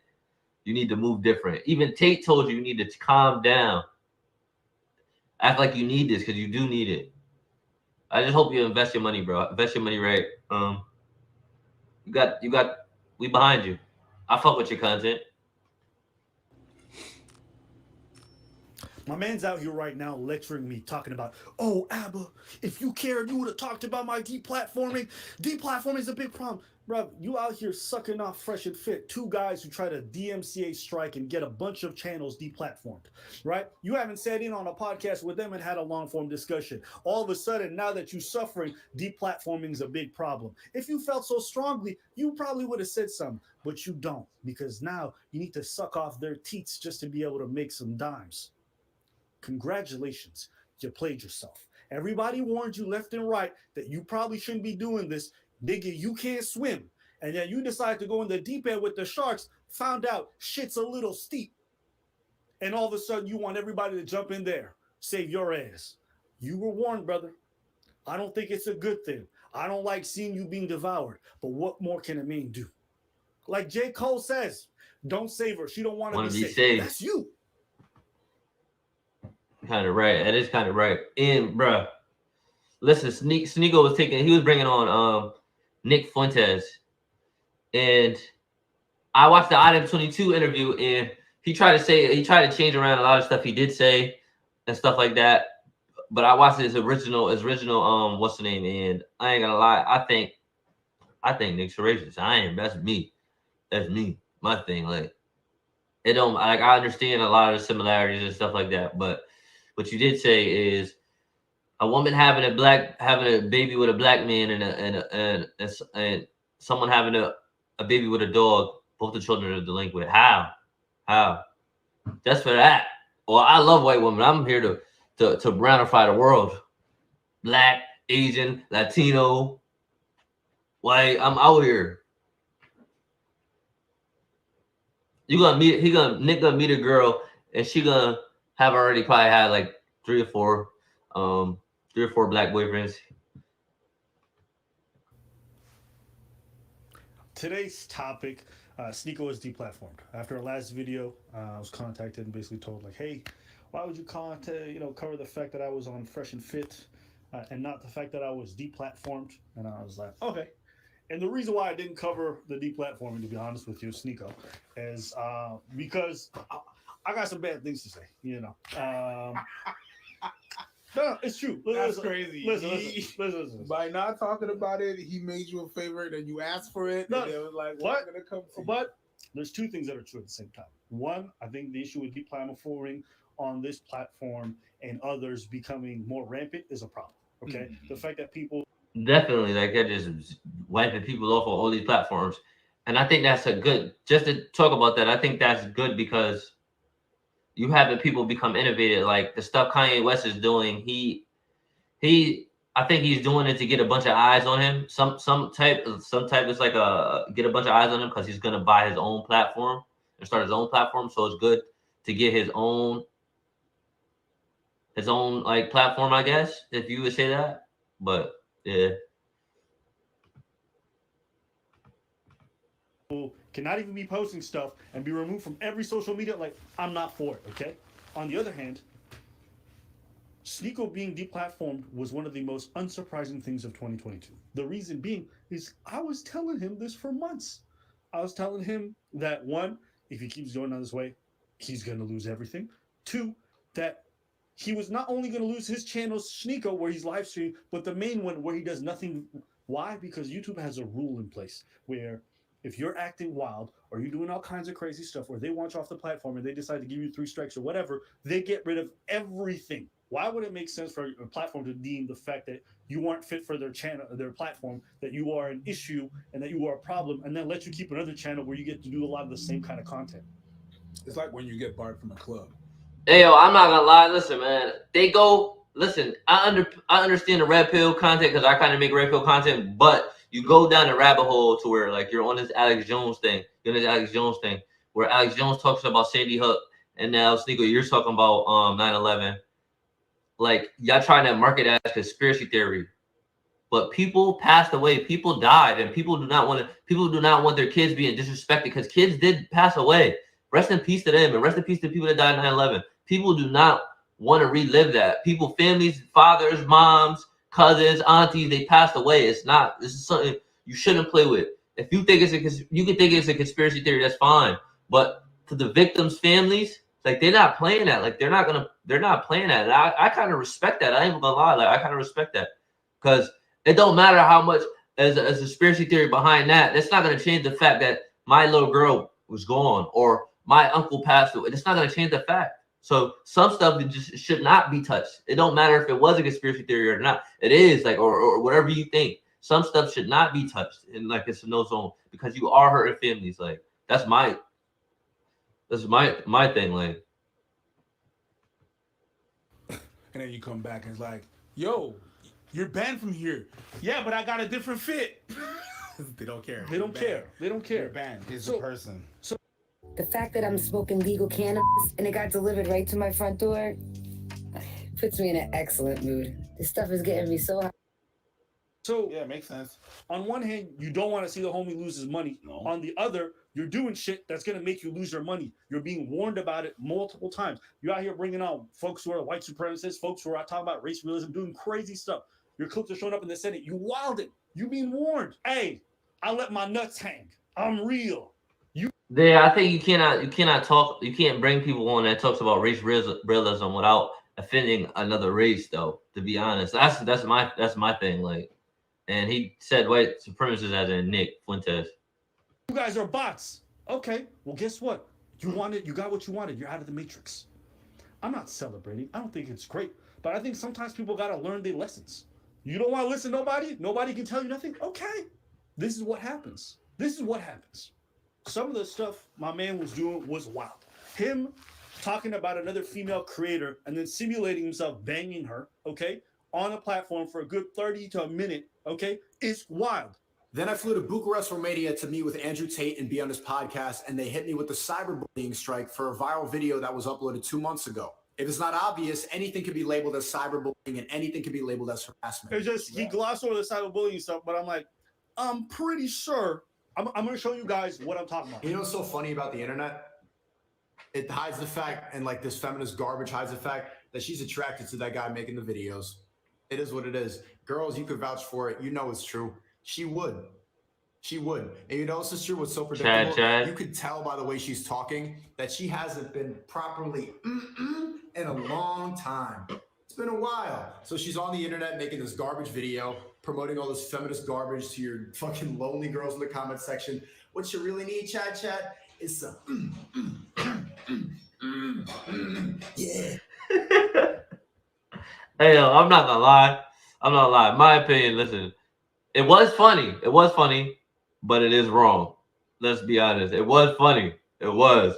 You need to move different. Even Tate told you need to calm down. Act like you need this because you do need it. I just hope you invest your money, bro. Invest your money right. You got. We behind you. I fuck with your content. My man's out here right now lecturing me, talking about, oh, Abba, if you cared, you would have talked about my deplatforming. Deplatforming is a big problem. Bro, you out here sucking off Fresh and Fit, two guys who try to DMCA strike and get a bunch of channels deplatformed, right? You haven't sat in on a podcast with them and had a long-form discussion. All of a sudden, now that you're suffering, deplatforming is a big problem. If you felt so strongly, you probably would have said something, but you don't, because now you need to suck off their teats just to be able to make some dimes. Congratulations, you played yourself. Everybody warned you left and right that you probably shouldn't be doing this. Nigga, you can't swim. And then you decide to go in the deep end with the sharks, found out shit's a little steep. And all of a sudden you want everybody to jump in there, save your ass. You were warned, brother. I don't think it's a good thing. I don't like seeing you being devoured. But what more can a man do? Like J. Cole says, don't save her. She don't want to be saved. That's you. Kind of right. That is kind of right. And bruh, listen, Sneako was he was bringing on Nick Fuentes, and I watched the Item 22 interview, and he tried to change around a lot of stuff he did say and stuff like that. But I watched his original what's the name, and I ain't gonna lie, I think Nick's racist. That's me. That's me. My thing, like it don't like I understand a lot of the similarities and stuff like that, but what you did say is a woman having a baby with a black man and someone having a baby with a dog, both the children are delinquent. How? Just for that. Well, I love white women. I'm here to brownify the world. Black, Asian, Latino, white. I'm out here. Nick gonna meet a girl, and she gonna have already probably had like three or four black boyfriends. Today's topic, Sneako is deplatformed. After our last video, I was contacted and basically told like, hey, why would you cover the fact that I was on Fresh and Fit and not the fact that I was deplatformed? And I was like, okay. And the reason why I didn't cover the deplatforming, to be honest with you, Sneako, is because I got some bad things to say, No, it's true. That's crazy. Listen. By not talking about it, he made you a favor, and you asked for it. No, and it was like, what? Gonna come to But there's two things that are true at the same time. One, I think the issue with deplatforming on this platform and others becoming more rampant is a problem. Okay, the fact that people definitely like they're just wiping people off on all these platforms, and I think that's a good. Just to talk about that, I think that's good because you having people become innovative, like the stuff Kanye West is doing. I think he's doing it to get a bunch of eyes on him. Some type is like get a bunch of eyes on him because he's gonna buy his own platform and start his own platform. So it's good to get his own like platform, I guess, if you would say that. But yeah. Cannot even be posting stuff and be removed from every social media. Like, I'm not for it, okay? On the other hand, Sneeko being deplatformed was one of the most unsurprising things of 2022. The reason being is I was telling him this for months. I was telling him that one, if he keeps going on this way, he's going to lose everything. Two, that he was not only going to lose his channel, Sneeko, where he's live streaming, but the main one where he does nothing. Why? Because YouTube has a rule in place where if you're acting wild or you're doing all kinds of crazy stuff, or they want you off the platform and they decide to give you 3 strikes or whatever, they get rid of everything. Why would it make sense for a platform to deem the fact that you aren't fit for their channel, their platform, that you are an issue and that you are a problem, and then let you keep another channel where you get to do a lot of the same kind of content? It's like when you get barred from a club. Hey, yo, I'm not gonna lie. Listen, man. They go. Listen, I understand the red pill content because I kind of make red pill content, but you go down the rabbit hole to where like you're on this Alex Jones thing. You're on this Alex Jones thing where Alex Jones talks about Sandy Hook, and now Sneeko, you're talking about 9/11. Like y'all trying to market as conspiracy theory, but people passed away, people died, and people do not want their kids being disrespected because kids did pass away. Rest in peace to them, and rest in peace to people that died in 9/11. People do not want to relive that. People, families, fathers, moms, cousins, aunties, they passed away. This is something you shouldn't play with. If you think you can think it's a conspiracy theory, that's fine. But to the victims' families, like they're not playing that. Like they're not playing that. And I kind of respect that. I ain't gonna lie. Like I kind of respect that because it don't matter how much as a conspiracy theory behind that. That's not gonna change the fact that my little girl was gone or my uncle passed away. It's not gonna change the fact. So some stuff that just should not be touched. It don't matter if it was a conspiracy theory or not. It is like or whatever you think. Some stuff should not be touched, and like it's a no zone because you are hurting families. Like that's my thing. Like, And then you come back and it's like, yo, you're banned from here. Yeah, but I got a different fit. They don't care. They don't care. They don't care. You're banned. It's a person. So The fact that I'm smoking legal cannabis and it got delivered right to my front door puts me in an excellent mood. This stuff is getting me so high. So yeah, it makes sense. On one hand, you don't want to see the homie lose his money. No. On the other, you're doing shit that's gonna make you lose your money. You're being warned about it multiple times. You're out here bringing out folks who are white supremacists, folks who are talking about race realism, doing crazy stuff. Your clips are showing up in the Senate. You wilded. You being warned. Hey, I let my nuts hang. I'm real. I think you can't bring people on that talks about race realism without offending another race, though. To be honest, that's my thing. Like, and he said white supremacists as in Nick Fuentes. You guys are bots. Okay, well, guess what? You got what you wanted. You're out of the matrix. I'm not celebrating. I don't think it's great, but I think sometimes people gotta learn their lessons. You don't want to listen to nobody? Nobody can tell you nothing? Okay. This is what happens. This is what happens. Some of the stuff my man was doing was wild. Him talking about another female creator and then simulating himself banging her, okay, on a platform for a good 30 to a minute, okay, is wild. Then I flew to Bucharest, Romania to meet with Andrew Tate and be on his podcast, and they hit me with the cyberbullying strike for a viral video that was uploaded 2 months ago. If it's not obvious, anything can be labeled as cyberbullying and anything can be labeled as harassment. It's just, he glossed over the cyberbullying stuff, but I'm like, I'm pretty sure. I'm going to show you guys what I'm talking about. You know what's so funny about the internet? It hides the fact, and like this feminist garbage hides the fact that she's attracted to that guy making the videos. It is what it is. Girls, you could vouch for it. You know it's true. She would. She would. And you know what's true? What's so predictable? Chad. You could tell by the way she's talking that she hasn't been properly in a long time. It's been a while. So she's on the internet making this garbage video, promoting all this feminist garbage to your fucking lonely girls in the comment section. What you really need, Chad, is some yeah. Hey, yo, I'm not gonna lie. My opinion, listen, it was funny, but it is wrong. Let's be honest. It was funny. It was.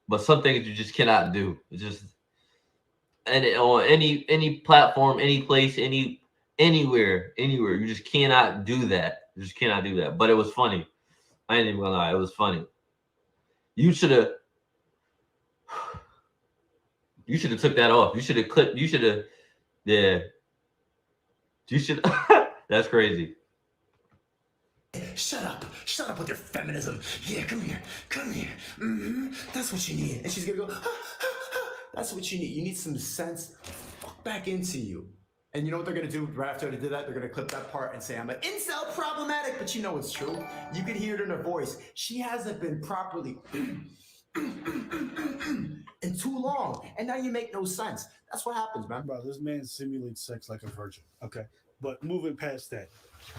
But some things you just cannot do. It's just on any platform, any place, anywhere, you just cannot do that. You just cannot do that. But it was funny. I ain't even gonna lie, it was funny. You should have took that off. You should have clipped. Yeah. You should. That's crazy. Shut up with your feminism. Yeah, come here. That's what you need. And she's gonna go, that's what you need. You need some sense. back into you. And you know what they're gonna do right after they did that? They're gonna clip that part and say, I'm an incel problematic, but you know it's true. You can hear it in her voice. She hasn't been properly in too long. And now you make no sense. That's what happens, man. Bro, this man simulates sex like a virgin. Okay. But moving past that,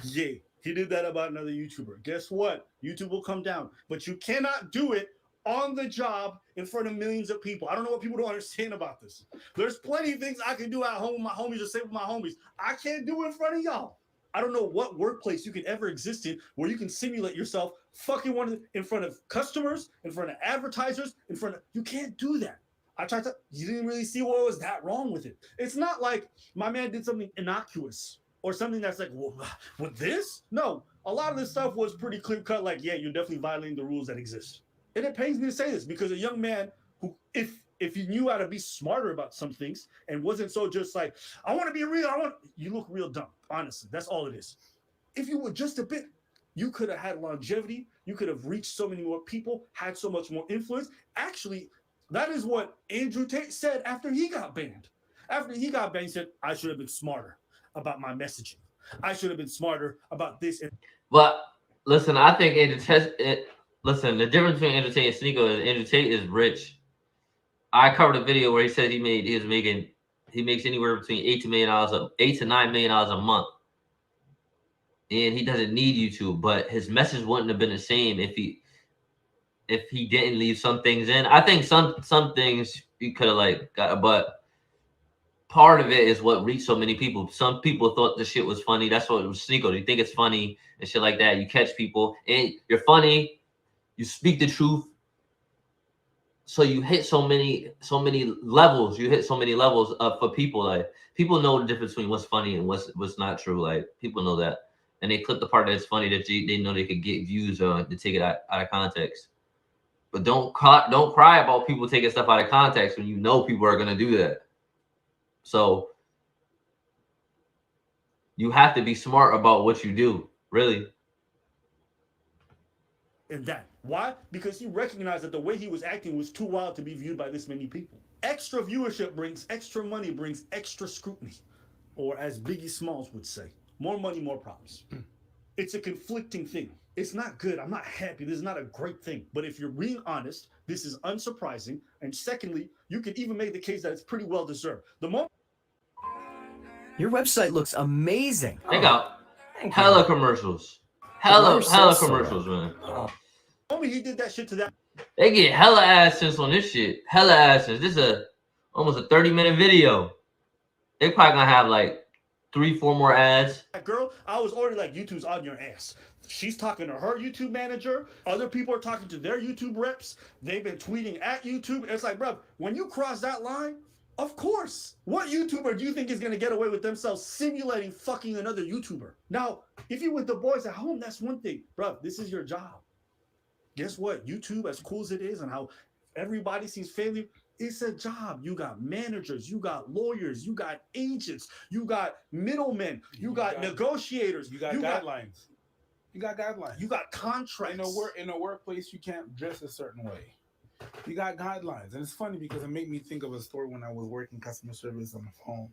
yeah, he did that about another YouTuber. Guess what? YouTube will come down. But you cannot do it on the job in front of millions of people. I don't know what people don't understand about this. There's plenty of things I can do at home with my homies or say with my homies. I can't do in front of y'all. I don't know what workplace you can ever exist in where you can simulate yourself fucking one in front of customers, in front of advertisers, in front of, you can't do that. I tried to, you didn't really see what was that wrong with it. It's not like my man did something innocuous or something that's like, well, with this? No, a lot of this stuff was pretty clear cut. Like, yeah, you're definitely violating the rules that exist. And it pains me to say this because a young man who, if he knew how to be smarter about some things and wasn't so just like, I want to be real, you look real dumb. Honestly, that's all it is. If you were just a bit, you could have had longevity. You could have reached so many more people, had so much more influence. Actually, that is what Andrew Tate said after he got banned. After he got banned, he said, I should have been smarter about my messaging. I should have been smarter about this. But listen, I think listen, the difference between Andrew Tate and Sneako is Andrew Tate is rich. I covered a video where he said he makes anywhere between $8 to $9 million a month. And he doesn't need YouTube, but his message wouldn't have been the same if he didn't leave some things in. I think some things you could have got, but part of it is what reached so many people. Some people thought the shit was funny. That's what it was. Sneako, you think it's funny and shit like that. You catch people and you're funny. You speak the truth. So you hit so many levels. You hit so many levels for people. Like, people know the difference between what's funny and what's not true. Like, people know that. And they clip the part that's funny that they know they could get views on to take it out of context. But don't cry about people taking stuff out of context when you know people are gonna do that. So you have to be smart about what you do, really. And that. Why? Because he recognized that the way he was acting was too wild to be viewed by this many people. Extra viewership brings extra money, brings extra scrutiny. Or as Biggie Smalls would say, more money, more problems. It's a conflicting thing. It's not good. I'm not happy. This is not a great thing. But if you're being honest, this is unsurprising. And secondly, you can even make the case that it's pretty well deserved. The moment your website looks amazing. They got hella commercials. Hella commercials, man. The moment he did that shit to that, they get hella AdSense on this shit. Hella AdSense. This is almost a 30-minute video. They probably gonna have like 3-4 more ads. that girl, I was already like, YouTube's on your ass. She's talking to her YouTube manager. Other people are talking to their YouTube reps. They've been tweeting at YouTube. It's like, bro, when you cross that line, of course. What YouTuber do you think is going to get away with themselves simulating fucking another YouTuber? Now, if you with the boys at home, that's one thing. Bro, this is your job. Guess what? YouTube, as cool as it is and how everybody seems family, it's a job. You got managers, you got lawyers, you got agents, you got middlemen, you got negotiators, you got guidelines. You got guidelines. You got contracts. In a workplace, you can't dress a certain way. You got guidelines. And it's funny because it made me think of a story when I was working customer service on the phone.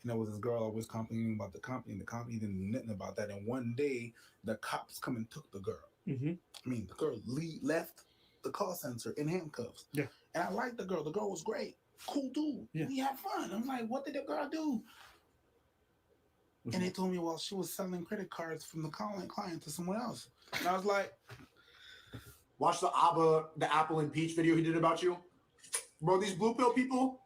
And there was this girl always complaining about the company, and the company didn't know nothing about that. And one day, the cops come and took the girl. Mm-hmm. I mean, the girl left the call center in handcuffs. Yeah. And I liked the girl. The girl was great. Cool dude. Yeah. We had fun. I'm like, what did the girl do? And they told me, well, she was selling credit cards from the client to someone else. And I was like, watch the Apple and Peach video he did about you. Bro, these blue pill people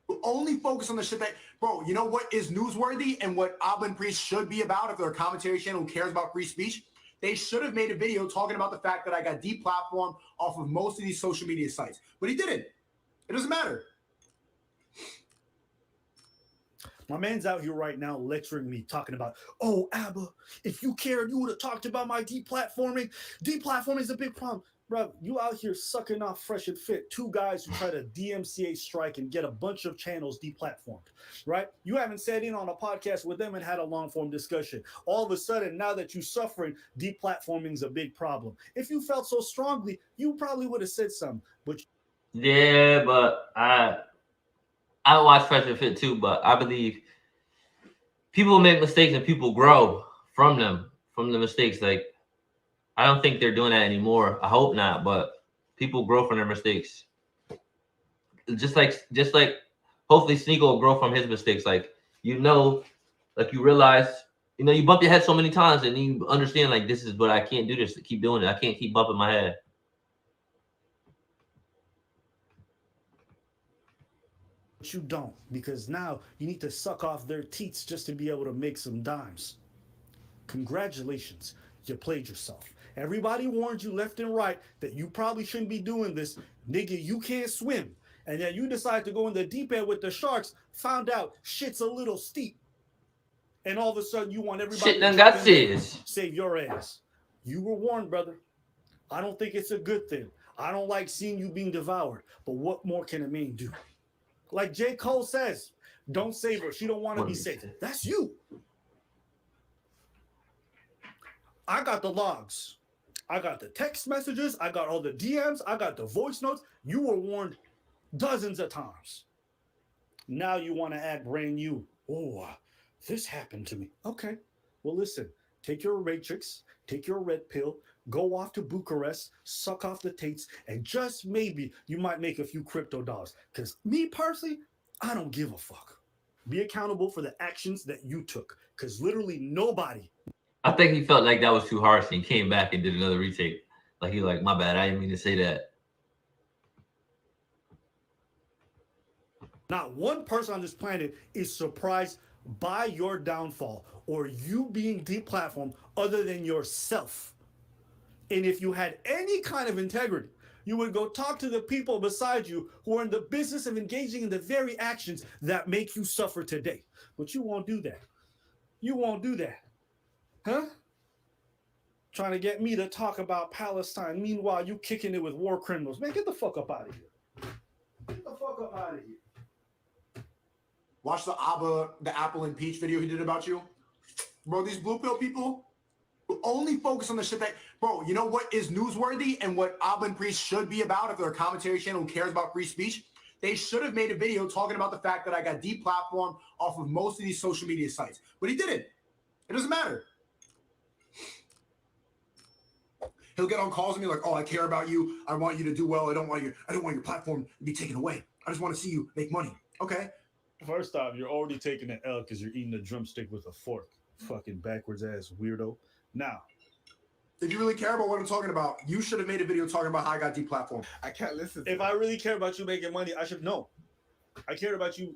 who only focus on the shit that, bro, you know what is newsworthy and what Abba and Priest should be about if they're a commentary channel who cares about free speech? They should have made a video talking about the fact that I got deplatformed off of most of these social media sites. But he didn't. It doesn't matter. My man's out here right now lecturing me, talking about, oh, Abba, if you cared, you would have talked about my deplatforming. Deplatforming is a big problem. Bro, you out here sucking off Fresh and Fit, two guys who try to DMCA strike and get a bunch of channels deplatformed, right? You haven't sat in on a podcast with them and had a long-form discussion. All of a sudden, now that you're suffering, deplatforming is a big problem. If you felt so strongly, you probably would have said something. But yeah, but I watch Fresh Fit too, but I believe people make mistakes and people grow from them, from the mistakes. Like, I don't think they're doing that anymore. I hope not, but people grow from their mistakes. Just like hopefully Sneako will grow from his mistakes. Like, you realize, you bump your head so many times and you understand, like, this is what I can't do this. Keep doing it. I can't keep bumping my head. But you don't, because now you need to suck off their teats just to be able to make some dimes. Congratulations, you played yourself. Everybody warned you left and right that you probably shouldn't be doing this. Nigga, you can't swim. And then you decide to go in the deep end with the sharks, found out shit's a little steep. And all of a sudden you want everybody Shit done got jump in there, serious. save your ass. You were warned, brother. I don't think it's a good thing. I don't like seeing you being devoured. But what more can a man do? Like J. Cole says, don't save her. She don't want to be saved. That's you. I got the logs. I got the text messages. I got all the DMs. I got the voice notes. You were warned dozens of times. Now you want to act brand new. Oh, this happened to me. Okay. Well, listen, take your matrix, take your red pill, go off to Bucharest, suck off the tates, and just maybe you might make a few crypto dollars. Because me personally, I don't give a fuck. Be accountable for the actions that you took. Because literally nobody. I think he felt like that was too harsh and he came back and did another retake. Like, he was like, my bad, I didn't mean to say that. Not one person on this planet is surprised by your downfall or you being deplatformed other than yourself. And if you had any kind of integrity, you would go talk to the people beside you who are in the business of engaging in the very actions that make you suffer today. But you won't do that. You won't do that. Huh? Trying to get me to talk about Palestine. Meanwhile, you kicking it with war criminals. Man, get the fuck up out of here. Get the fuck up out of here. Watch the Apple and Peach video he did about you. Bro, these blue pill people who only focus on the shit that, bro, you know what is newsworthy and what Abba and Priest should be about if they're a commentary channel who cares about free speech? They should have made a video talking about the fact that I got deplatformed off of most of these social media sites. But he didn't. It doesn't matter. He'll get on calls and be like, oh, I care about you. I want you to do well. I don't want your platform to be taken away. I just want to see you make money. Okay. First off, you're already taking an L because you're eating a drumstick with a fork. Fucking backwards ass weirdo. Now, if you really care about what I'm talking about, you should have made a video talking about how I got deplatformed. I can't listen. If I really care about you making money, I should know. I care about you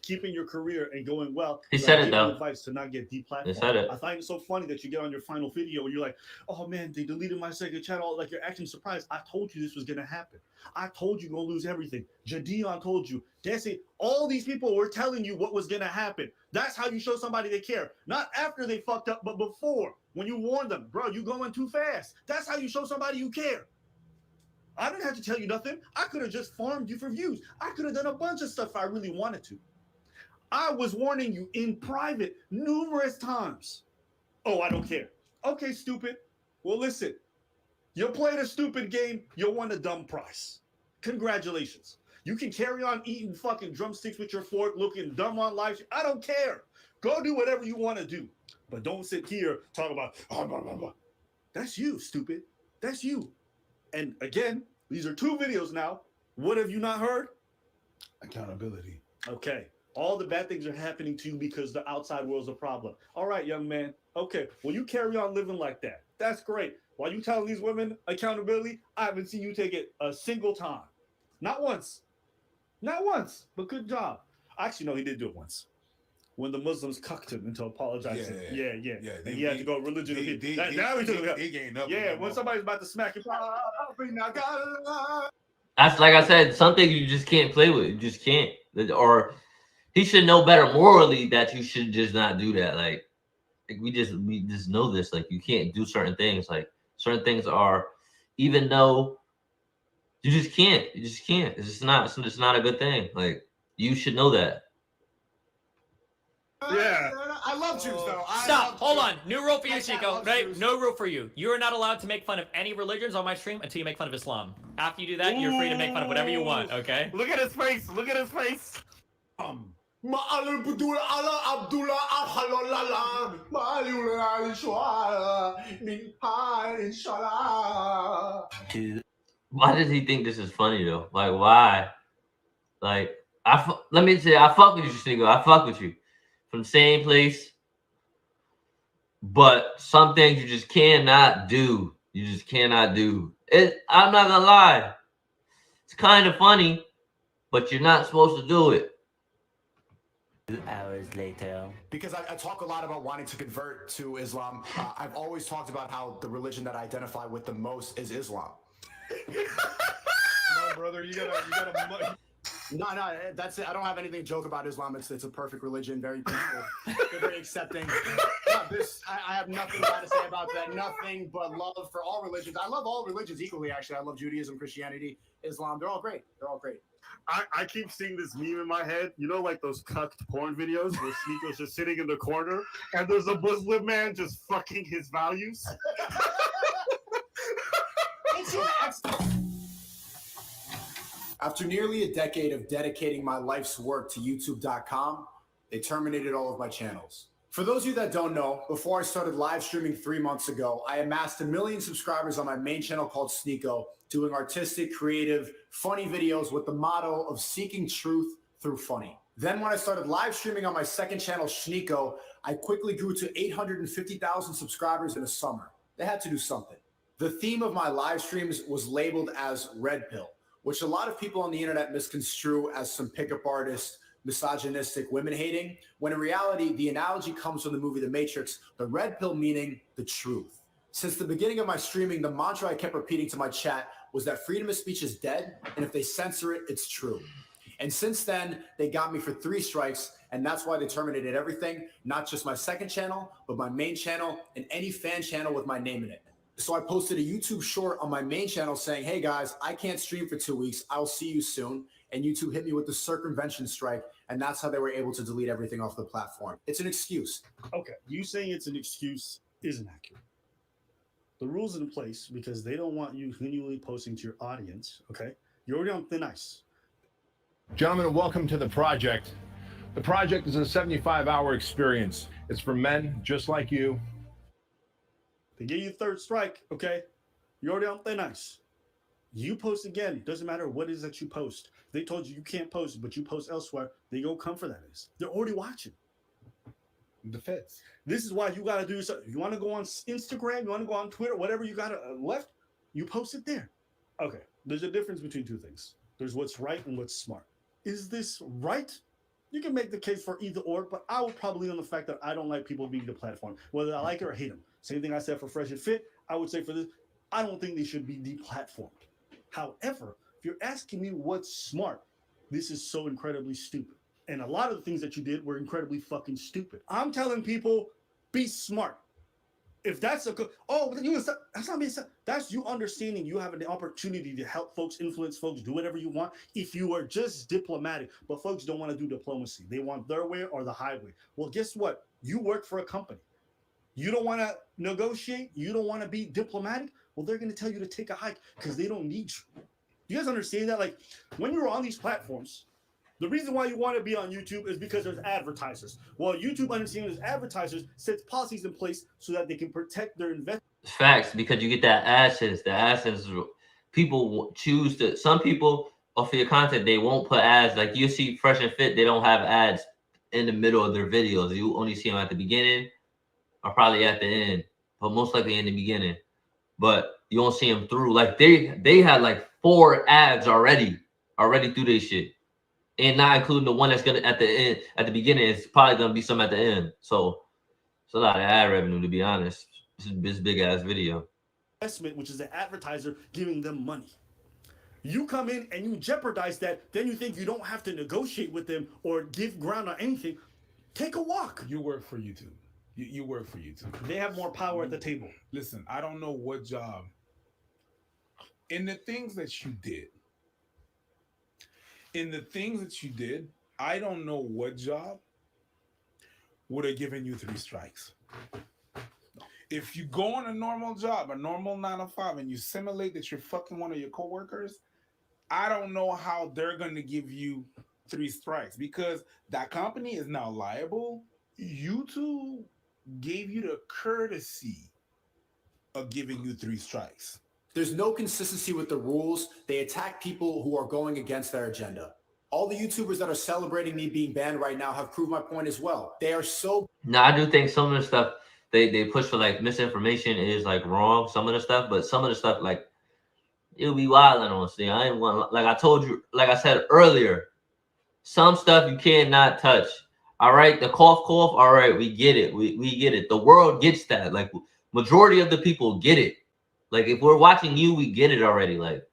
keeping your career and going well. He said it though. Advice to not get deplatformed. He said it. I find it so funny that you get on your final video and you're like, "Oh man, they deleted my second channel." Like you're acting surprised. I told you this was gonna happen. I told you you're gonna lose everything. Jadion told you. Desi, all these people were telling you what was gonna happen. That's how you show somebody they care. Not after they fucked up, but before. When you warn them, bro, you going too fast. That's how you show somebody you care. I didn't have to tell you nothing. I could have just farmed you for views. I could have done a bunch of stuff if I really wanted to. I was warning you in private numerous times. Oh, I don't care. Okay, stupid. Well, listen, you played a stupid game. You won a dumb prize. Congratulations. You can carry on eating fucking drumsticks with your fork, looking dumb on live. I don't care. Go do whatever you want to do. But don't sit here talking about, oh, blah, blah, blah. That's you, stupid. That's you. And again, these are 2 videos now. What have you not heard? Accountability. Okay. All the bad things are happening to you because the outside world's a problem. All right, young man. Okay. Well, you carry on living like that. That's great. While you telling these women accountability, I haven't seen you take it a single time. Not once. Not once. But good job. Actually, no, he did do it once. When the Muslims cucked him into apologizing. Yeah. And he had to go religion. Now he took it up. Yeah, when somebody's about to smack him. That's like I said, something you just can't play with. You just can't. Or he should know better morally that you should just not do that. Like we just know this. Like you can't do certain things. Like certain things are, even though you just can't. You just can't. It's just not a good thing. Like you should know that. Yeah. I love Jews, though. Stop. Hold on. New rule for you, Chico. Right? No rule for you. You are not allowed to make fun of any religions on my stream until you make fun of Islam. After you do that, you're free to make fun of whatever you want, okay? Look at his face. Look at his face. Ma'al budula ala Abdullah ahalolala ma'alula shwala min inshallah. Why does he think this is funny though? Like, why? Like, let me say, I fuck with you, Sneako. I fuck with you from the same place. But some things you just cannot do. You just cannot do. I'm not gonna lie. It's kind of funny, but you're not supposed to do it. 2 hours later. Because I talk a lot about wanting to convert to Islam. I've always talked about how the religion that I identify with the most is Islam. No, brother, you gotta. No, that's it. I don't have anything to joke about Islam. It's a perfect religion, very peaceful, they're very accepting. I have nothing bad to say about that. Nothing but love for all religions. I love all religions equally, actually. I love Judaism, Christianity, Islam. They're all great. They're all great. I keep seeing this meme in my head. You know, like those cucked porn videos where Sneako's just sitting in the corner and there's a Muslim man just fucking his values. After nearly a decade of dedicating my life's work to YouTube.com, they terminated all of my channels. For those of you that don't know, before I started live streaming 3 months ago, I amassed 1 million subscribers on my main channel called Sneako, doing artistic, creative, funny videos with the motto of seeking truth through funny. Then when I started live streaming on my second channel, Sneako, I quickly grew to 850,000 subscribers in a summer. They had to do something. The theme of my live streams was labeled as Red Pill, which a lot of people on the internet misconstrue as some pickup artist, misogynistic, women hating, when in reality, the analogy comes from the movie The Matrix, the red pill meaning the truth. Since the beginning of my streaming, the mantra I kept repeating to my chat was that freedom of speech is dead, and if they censor it, it's true. And since then, they got me for 3 strikes, and that's why they terminated everything, not just my second channel, but my main channel and any fan channel with my name in it. So I posted a YouTube short on my main channel saying, hey guys, I can't stream for 2 weeks. I'll see you soon. And YouTube hit me with the circumvention strike. And that's how they were able to delete everything off the platform. It's an excuse. Okay, you saying it's an excuse isn't accurate. The rules in place because they don't want you continually posting to your audience, okay? You're already on thin ice. Gentlemen, welcome to the project. The project is a 75-hour experience. It's for men just like you. They give you 3rd strike, okay? You're already on thin ice. You post again. Doesn't matter what it is that you post. They told you you can't post, but you post elsewhere. They gonna come for that. They're already watching. The feds. This is why you gotta do something. You want to go on Instagram, you want to go on Twitter, whatever you got left, you post it there. Okay. There's a difference between 2 things. There's what's right and what's smart. Is this right? You can make the case for either or, but I would probably on the fact that I don't like people being the platform, whether I like it or hate them. Same thing I said for Fresh and Fit. I would say for this, I don't think they should be deplatformed. However, if you're asking me what's smart, this is so incredibly stupid. And a lot of the things that you did were incredibly fucking stupid. I'm telling people, be smart. If that's that's not being said. That's you understanding you have an opportunity to help folks, influence folks, do whatever you want. If you are just diplomatic, but folks don't want to do diplomacy. They want their way or the highway. Well, guess what? You work for a company. You don't want to negotiate. You don't want to be diplomatic. Well, they're going to tell you to take a hike because they don't need you. You guys understand that? Like when you're on these platforms, the reason why you want to be on YouTube is because there's advertisers. Well, YouTube understanding there's advertisers sets policies in place so that they can protect their investment. Facts, because you get that AdSense. The AdSense, people choose to. Some people off of your content, they won't put ads. Like you see Fresh and Fit, they don't have ads in the middle of their videos. You only see them at the beginning or probably at the end, but most likely in the beginning. But you don't see them through. Like they had like 4 ads already through their shit. And not including the one that's gonna at the end, at the beginning, it's probably gonna be some at the end. So it's a lot of ad revenue, to be honest. This big ass video. Investment, which is the advertiser giving them money. You come in and you jeopardize that, then you think you don't have to negotiate with them or give ground on anything. Take a walk. You work for YouTube. You work for YouTube. They have more power at the table. Listen, I don't know what job. In the things that you did, I don't know what job would have given you 3 strikes. If you go on a normal job, a normal 9 to 5, and you simulate that you're fucking one of your coworkers, I don't know how they're going to give you 3 strikes because that company is now liable. YouTube gave you the courtesy of giving you 3 strikes. There's no consistency with the rules. They attack people who are going against their agenda. All the YouTubers that are celebrating me being banned right now have proved my point as well. They are so... No, I do think some of the stuff they push for like misinformation is like wrong. Some of the stuff, but some of the stuff like it'll be wilding on. See, I ain't want, like I told you, like I said earlier, some stuff you cannot touch. All right, the cough. All right, we get it. We get it. The world gets that. Like majority of the people get it. Like if we're watching you, we get it already. Like,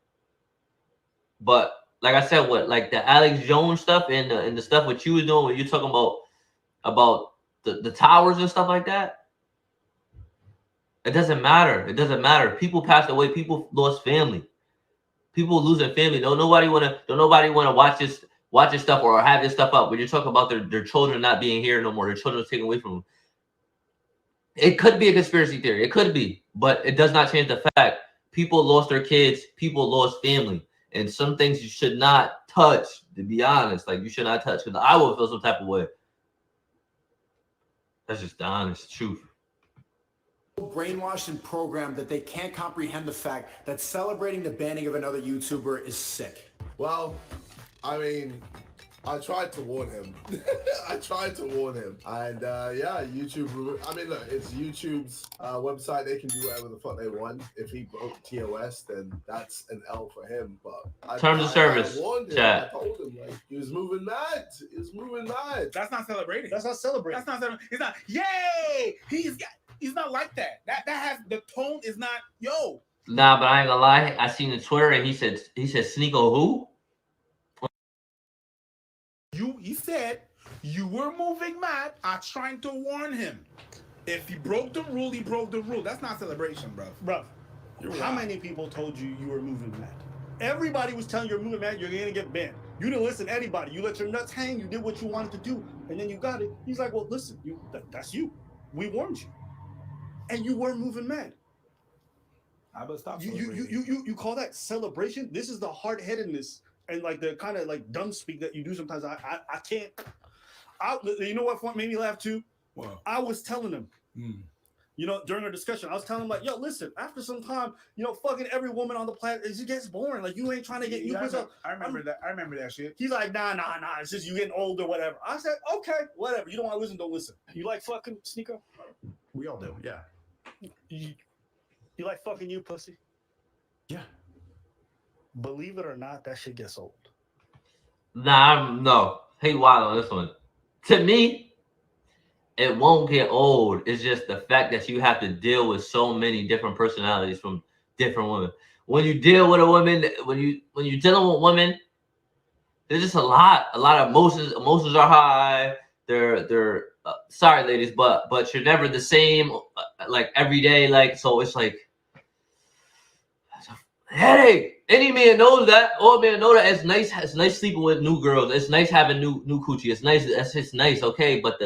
but like I said, what like the Alex Jones stuff and the stuff what you was doing when you're talking about the towers and stuff like that. It doesn't matter. It doesn't matter. People passed away. People lost family. People losing family. Don't nobody want to watch this stuff or have this stuff up. When you're talking about their children not being here no more, their children taken away from them. It could be a conspiracy theory. It could be, but it does not change the fact people lost their kids. People lost family, and some things you should not touch. To be honest, like you should not touch because I will feel some type of way. That's just the honest truth. brainwashed and programmed that they can't comprehend the fact that celebrating the banning of another YouTuber is sick. Well, I mean, I tried to warn him. And yeah, YouTube, I mean, look, it's YouTube's website. They can do whatever the fuck they want. If he broke TOS, then that's an L for him. But Terms of service. I warned him. Chat. I told him, like, he was moving mad. That's not celebrating. That's not celebrating. That's not celebrating. He's not, yay! He's not like that. That has, the tone is not, yo. Nah, but I ain't gonna lie. I seen the Twitter and he said Sneeko who? He said you were moving mad. I'm trying to warn him. If he broke the rule, he broke the rule. That's not celebration, bro. Bro, how many people told you you were moving mad? Everybody was telling you you're moving mad, you're gonna get banned. You didn't listen to anybody. You let your nuts hang, you did what you wanted to do, and then you got it. He's like, well, listen, that's you. We warned you. And you were moving mad. I but stop. You call that celebration? This is the hard-headedness and like the kind of like dumb speak that you do sometimes. I can't. You know what made me laugh too? Wow. I was telling him, you know, during our discussion, I was telling him like, yo, listen, after some time, you know, fucking every woman on the planet, it just gets boring. Like you ain't trying to get I remember that shit. He's like, nah. It's just you getting old or whatever. I said, okay, whatever. You don't want to listen, don't listen. You like fucking Sneeko? We all do, yeah. You like fucking you, pussy? Yeah. Believe it or not, that shit gets old. Nah, no. Hey, wild on this one. To me, it won't get old. It's just the fact that you have to deal with so many different personalities from different women. When you deal with a woman, when you're dealing with women, there's just a lot of emotions. Emotions are high. They're sorry, ladies, but you're never the same like every day. Like so, it's like headache. Any man knows that. All men know that. It's nice. It's nice sleeping with new girls. It's nice having new coochie. It's nice. It's nice. Okay, but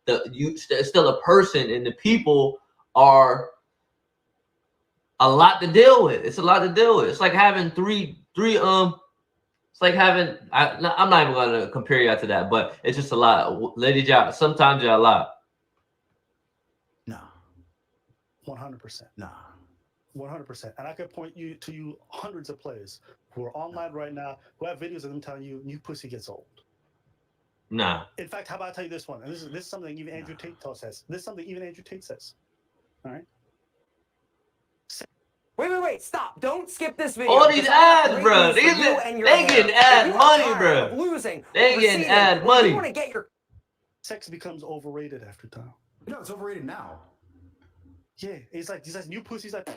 it's still a person, and the people are a lot to deal with. It's a lot to deal with. It's like having three. It's like having. I'm not even gonna compare y'all to that, but it's just a lot. Ladies, y'all sometimes y'all a lot. No. 100%. Nah. 100%. And I could point you to hundreds of players who are online right now who have videos of them telling you new pussy gets old. Nah. In fact, how about I tell you this one? And this is something even Andrew Tate says. This is something even Andrew Tate says. All right. Wait, stop. Don't skip this video. All these ads, bro. They getting ad money, bro. Losing. They getting ad money. You want to get your sex becomes overrated after time. No, it's overrated now. Yeah, he says new pussy's like.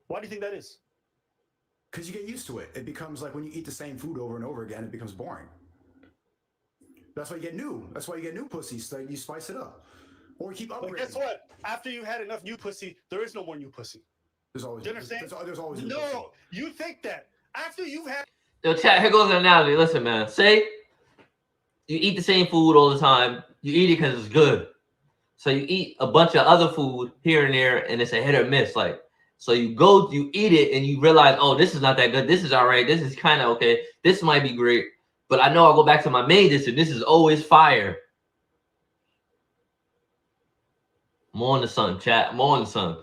Why do you think that is? Because you get used to it. It becomes like when you eat the same food over and over again, it becomes boring. That's why you get new. That's why you get new pussies. So you spice it up. Or you keep upgrading. But guess what? After you had enough new pussy, there is no more new pussy. There's always. Do you understand? There's always. No, you think that after you've had. Yo, chat. Here goes an analogy. Listen, man. Say you eat the same food all the time. You eat it because it's good. So you eat a bunch of other food here and there, and it's a hit or miss. Like, so you eat it, and you realize, oh, this is not that good. This is all right. This is kind of okay. This might be great. But I know I'll go back to my main district. This is always fire. More on the sun, chat. More on the sun.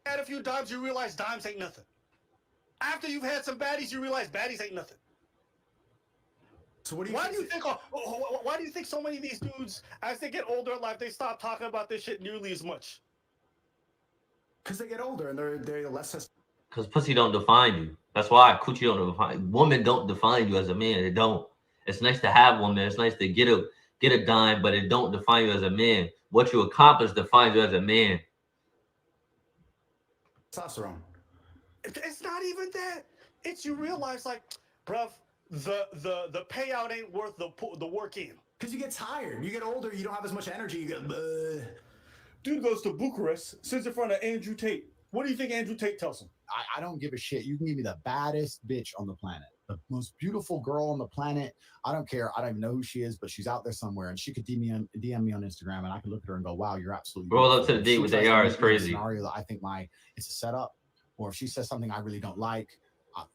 Had a few dimes, you realize dimes ain't nothing. After you've had some baddies, you realize baddies ain't nothing. So what do you Why do you think? Why do you think so many of these dudes, as they get older in life, they stop talking about this shit nearly as much? Because they get older and they're less. Because pussy don't define you. That's why coochie don't define. Women don't define you as a man. They don't. It's nice to have one, man. It's nice to get a dime, but it don't define you as a man. What you accomplish defines you as a man. Testosterone. It's not even that. It's you realize, like, bruv, the payout ain't worth the work in. Because you get tired. You get older. You don't have as much energy. You get. Dude goes to Bucharest, sits in front of Andrew Tate. What do you think Andrew Tate tells him? I don't give a shit. You can give me the baddest bitch on the planet, the most beautiful girl on the planet. I don't care. I don't even know who she is, but she's out there somewhere, and she could DM me on Instagram, and I could look at her and go, "Wow, you're absolutely." Roll up to the date with AR is crazy. Scenario that I think it's a setup, or if she says something I really don't like,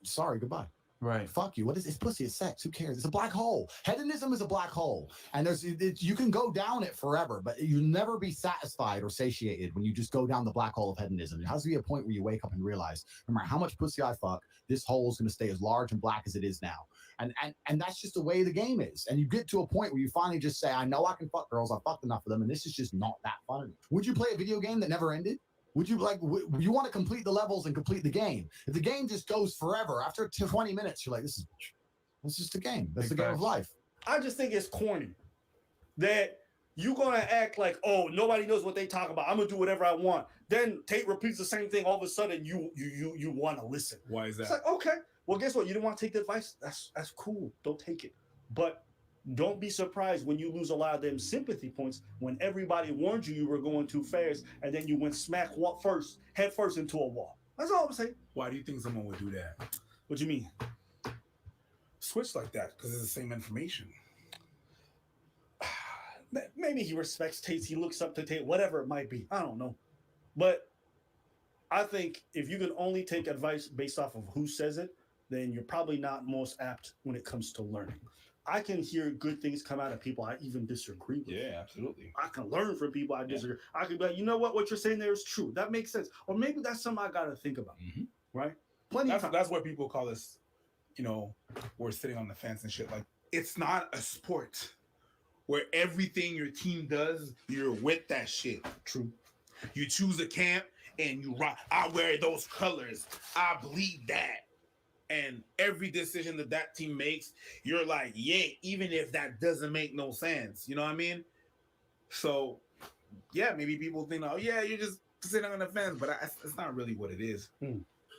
sorry, goodbye. Right. Fuck you. What is it's pussy? It's sex. Who cares? It's a black hole. Hedonism is a black hole, and you can go down it forever, but you'll never be satisfied or satiated when you just go down the black hole of hedonism. There has to be a point where you wake up and realize, no matter how much pussy I fuck, this hole is going to stay as large and black as it is now, and that's just the way the game is. And you get to a point where you finally just say, I know I can fuck girls. I fucked enough of them, and this is just not that fun. Would you play a video game that never ended? Would you you want to complete the levels and complete the game? If the game just goes forever, after 20 minutes, you're like, this is just a game. That's the game of life. I just think it's corny that you're gonna act like, oh, nobody knows what they talk about. I'm gonna do whatever I want. Then Tate repeats the same thing. All of a sudden, you want to listen. Why is that? It's like, okay, well, guess what? You didn't want to take the advice. That's cool. Don't take it. But don't be surprised when you lose a lot of them sympathy points when everybody warned you were going too fast, and then you went head first into a wall. That's all I'm saying. Why do you think someone would do that? What do you mean? Switch like that because it's the same information. Maybe he respects Tate. He looks up to Tate, whatever it might be. I don't know. But I think if you can only take advice based off of who says it, then you're probably not most apt when it comes to learning. I can hear good things come out of people I even disagree with. Yeah, absolutely. I can learn from people I disagree. I can be like, you know what you're saying there is true. That makes sense. Or maybe that's something I got to think about. Right? That's what people call us, we're sitting on the fence and shit. Like, it's not a sport where everything your team does, you're with that shit. True. You choose a camp and you rock. I wear those colors. I bleed that. And every decision that team makes, you're like, yeah, even if that doesn't make no sense. You know what I mean? So, yeah, maybe people think, oh, yeah, you're just sitting on the fence, but it's not really what it is.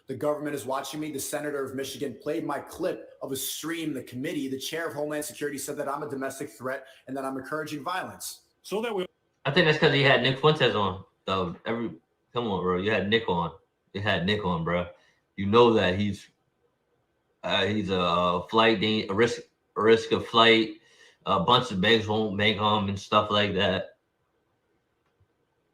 The government is watching me. The senator of Michigan played my clip of a stream. The committee, the chair of Homeland Security, said that I'm a domestic threat and that I'm encouraging violence. I think that's because he had Nick Fuentes on. Come on, bro. You had Nick on. You had Nick on, bro. You know that he's a flight, a risk of flight. A bunch of banks won't bank him and stuff like that.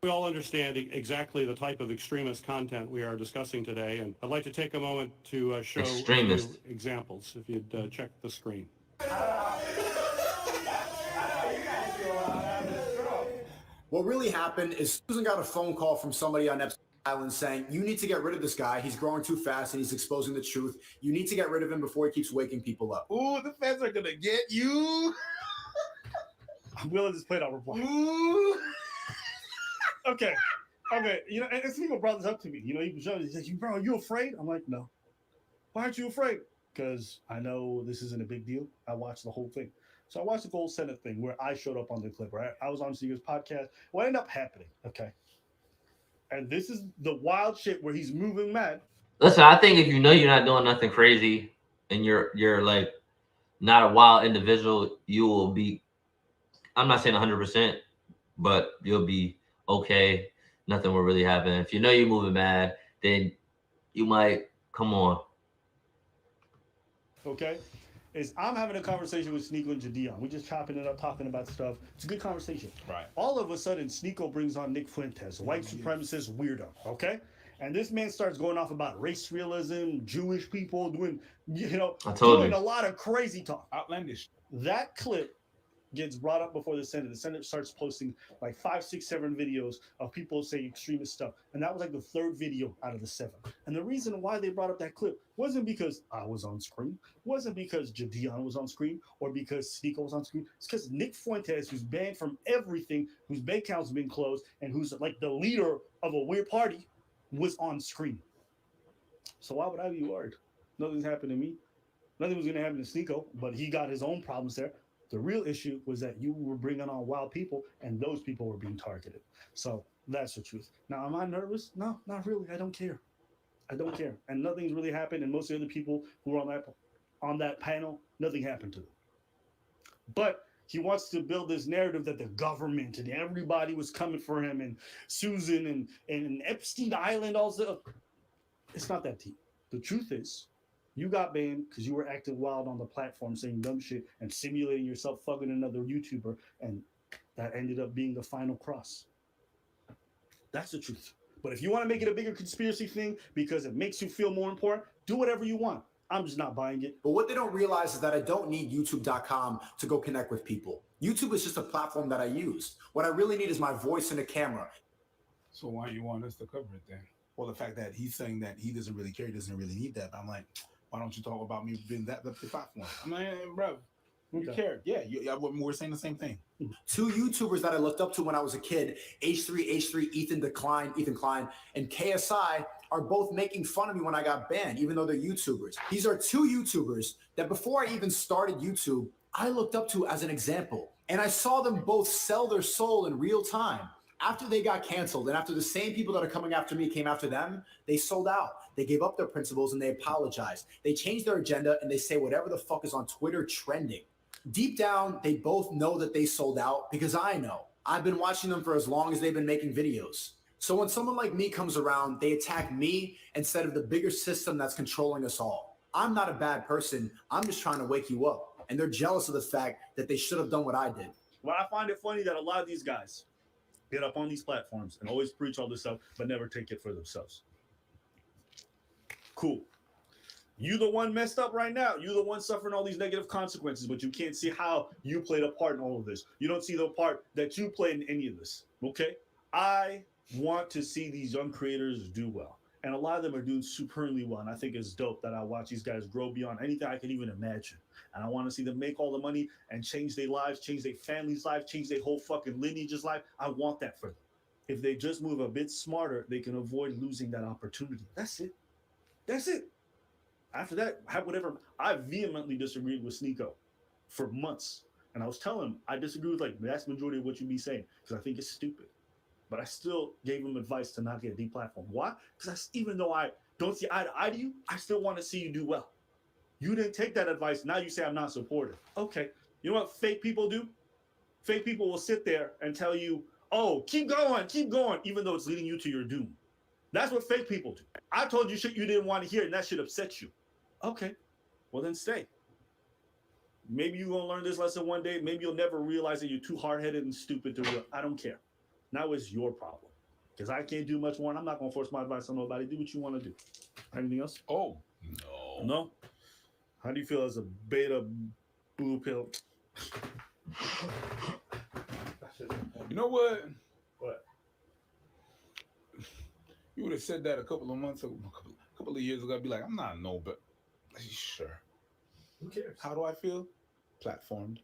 We all understand exactly the type of extremist content we are discussing today, and I'd like to take a moment to show a few examples, if you'd check the screen. What really happened is Susan got a phone call from somebody on Epstein Island saying, you need to get rid of this guy. He's growing too fast and he's exposing the truth. You need to get rid of him before he keeps waking people up. Ooh, the feds are going to get you. I'm willing to play that report. Ooh. Okay. And Sneeko brought this up to me. He's like, bro, are you afraid? I'm like, no. Why aren't you afraid? Because I know this isn't a big deal. I watched the whole thing. So I watched the Gold Senate thing where I showed up on the clip, right? I was on Sneaker's podcast. What ended up happening, okay? And this is the wild shit where he's moving mad. Listen, I think if you know you're not doing nothing crazy and you're like not a wild individual, you will be, I'm not saying 100%, but you'll be okay. Nothing will really happen. If you know you're moving mad, then you might, come on. Okay? I'm having a conversation with Sneeko and Jadion. We're just chopping it up, talking about stuff. It's a good conversation. Right. All of a sudden, Sneeko brings on Nick Fuentes, white supremacist weirdo, okay? And this man starts going off about race realism, Jewish people doing, I told doing you. a lot of crazy talk. Outlandish. That clip gets brought up before the Senate. The Senate starts posting like 5, 6, 7 videos of people saying extremist stuff. And that was like the 3rd video out of the 7. And the reason why they brought up that clip wasn't because I was on screen, wasn't because Jadion was on screen, or because Sneako was on screen. It's because Nick Fuentes, who's banned from everything, whose bank account's been closed, and who's like the leader of a weird party, was on screen. So why would I be worried? Nothing's happened to me. Nothing was going to happen to Sneako, but he got his own problems there. The real issue was that you were bringing on wild people, and those people were being targeted. So that's the truth. Now, am I nervous? No, not really. I don't care. I don't care. And nothing's really happened. And most of the other people who were on that panel, nothing happened to them. But he wants to build this narrative that the government and everybody was coming for him, and Susan and Epstein Island, all stuff. It's not that deep. The truth is, you got banned because you were acting wild on the platform, saying dumb shit and simulating yourself fucking another YouTuber, and that ended up being the final cross. That's the truth. But if you want to make it a bigger conspiracy thing because it makes you feel more important, do whatever you want. I'm just not buying it. But what they don't realize is that I don't need YouTube.com to go connect with people. YouTube is just a platform that I use. What I really need is my voice and a camera. So why you want us to cover it then? Well, the fact that he's saying that he doesn't really care, he doesn't really need that. I'm like, why don't you talk about me being the platform? I'm like, hey, bro, you care. Yeah, we're saying the same thing. 2 YouTubers that I looked up to when I was a kid, H3, Ethan Klein, and KSI, are both making fun of me when I got banned, even though they're YouTubers. These are 2 YouTubers that before I even started YouTube, I looked up to as an example. And I saw them both sell their soul in real time. After they got canceled, and after the same people that are coming after me came after them, they sold out. They gave up their principles and they apologized. They changed their agenda and they say whatever the fuck is on Twitter trending. Deep down, they both know that they sold out because I know. I've been watching them for as long as they've been making videos. So when someone like me comes around, they attack me instead of the bigger system that's controlling us all. I'm not a bad person. I'm just trying to wake you up. And they're jealous of the fact that they should have done what I did. Well, I find it funny that a lot of these guys get up on these platforms and always preach all this stuff, but never take it for themselves. Cool. You the one messed up right now. You the one suffering all these negative consequences, but you can't see how you played a part in all of this. You don't see the part that you played in any of this. Okay? I want to see these young creators do well. And a lot of them are doing supremely well. And I think it's dope that I watch these guys grow beyond anything I could even imagine. And I want to see them make all the money and change their lives, change their family's life, change their whole fucking lineage's life. I want that for them. If they just move a bit smarter, they can avoid losing that opportunity. That's it. That's it. After that, have whatever. I vehemently disagreed with Sneako for months. And I was telling him I disagree with like the vast majority of what you be saying because I think it's stupid. But I still gave him advice to not get deplatformed. Why? Because even though I don't see eye to eye to you, I still want to see you do well. You didn't take that advice. Now you say I'm not supportive. Okay. You know what fake people do? Fake people will sit there and tell you, oh, keep going, even though it's leading you to your doom. That's what fake people do. I told you shit you didn't want to hear, and that shit upset you. Okay. Well, then stay. Maybe you're going to learn this lesson one day. Maybe you'll never realize that you're too hard-headed and stupid to real. I don't care. Now it's your problem. Because I can't do much more, and I'm not going to force my advice on nobody. Do what you want to do. Anything else? Oh, no. No? How do you feel as a beta blue pill? You know what? What? You would have said that a couple of months ago, a couple of years ago. I'd be like, I'm not no, but sure. Who cares? How do I feel? Platformed.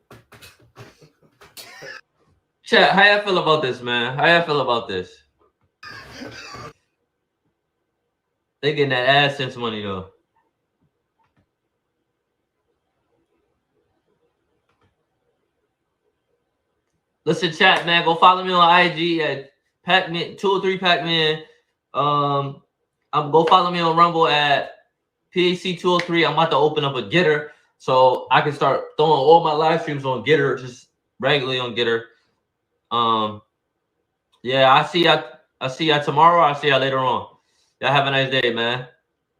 Chat, how y'all feel about this, man? How y'all feel about this? They getting that AdSense money though. Listen, chat, man. Go follow me on IG at Pacman 203 Pacman. Go follow me on Rumble at PAC203. I'm about to open up a Getter so I can start throwing all my live streams on Getter, just regularly on Getter. Yeah, I see y'all tomorrow. I'll see y'all later on. Y'all have a nice day, man.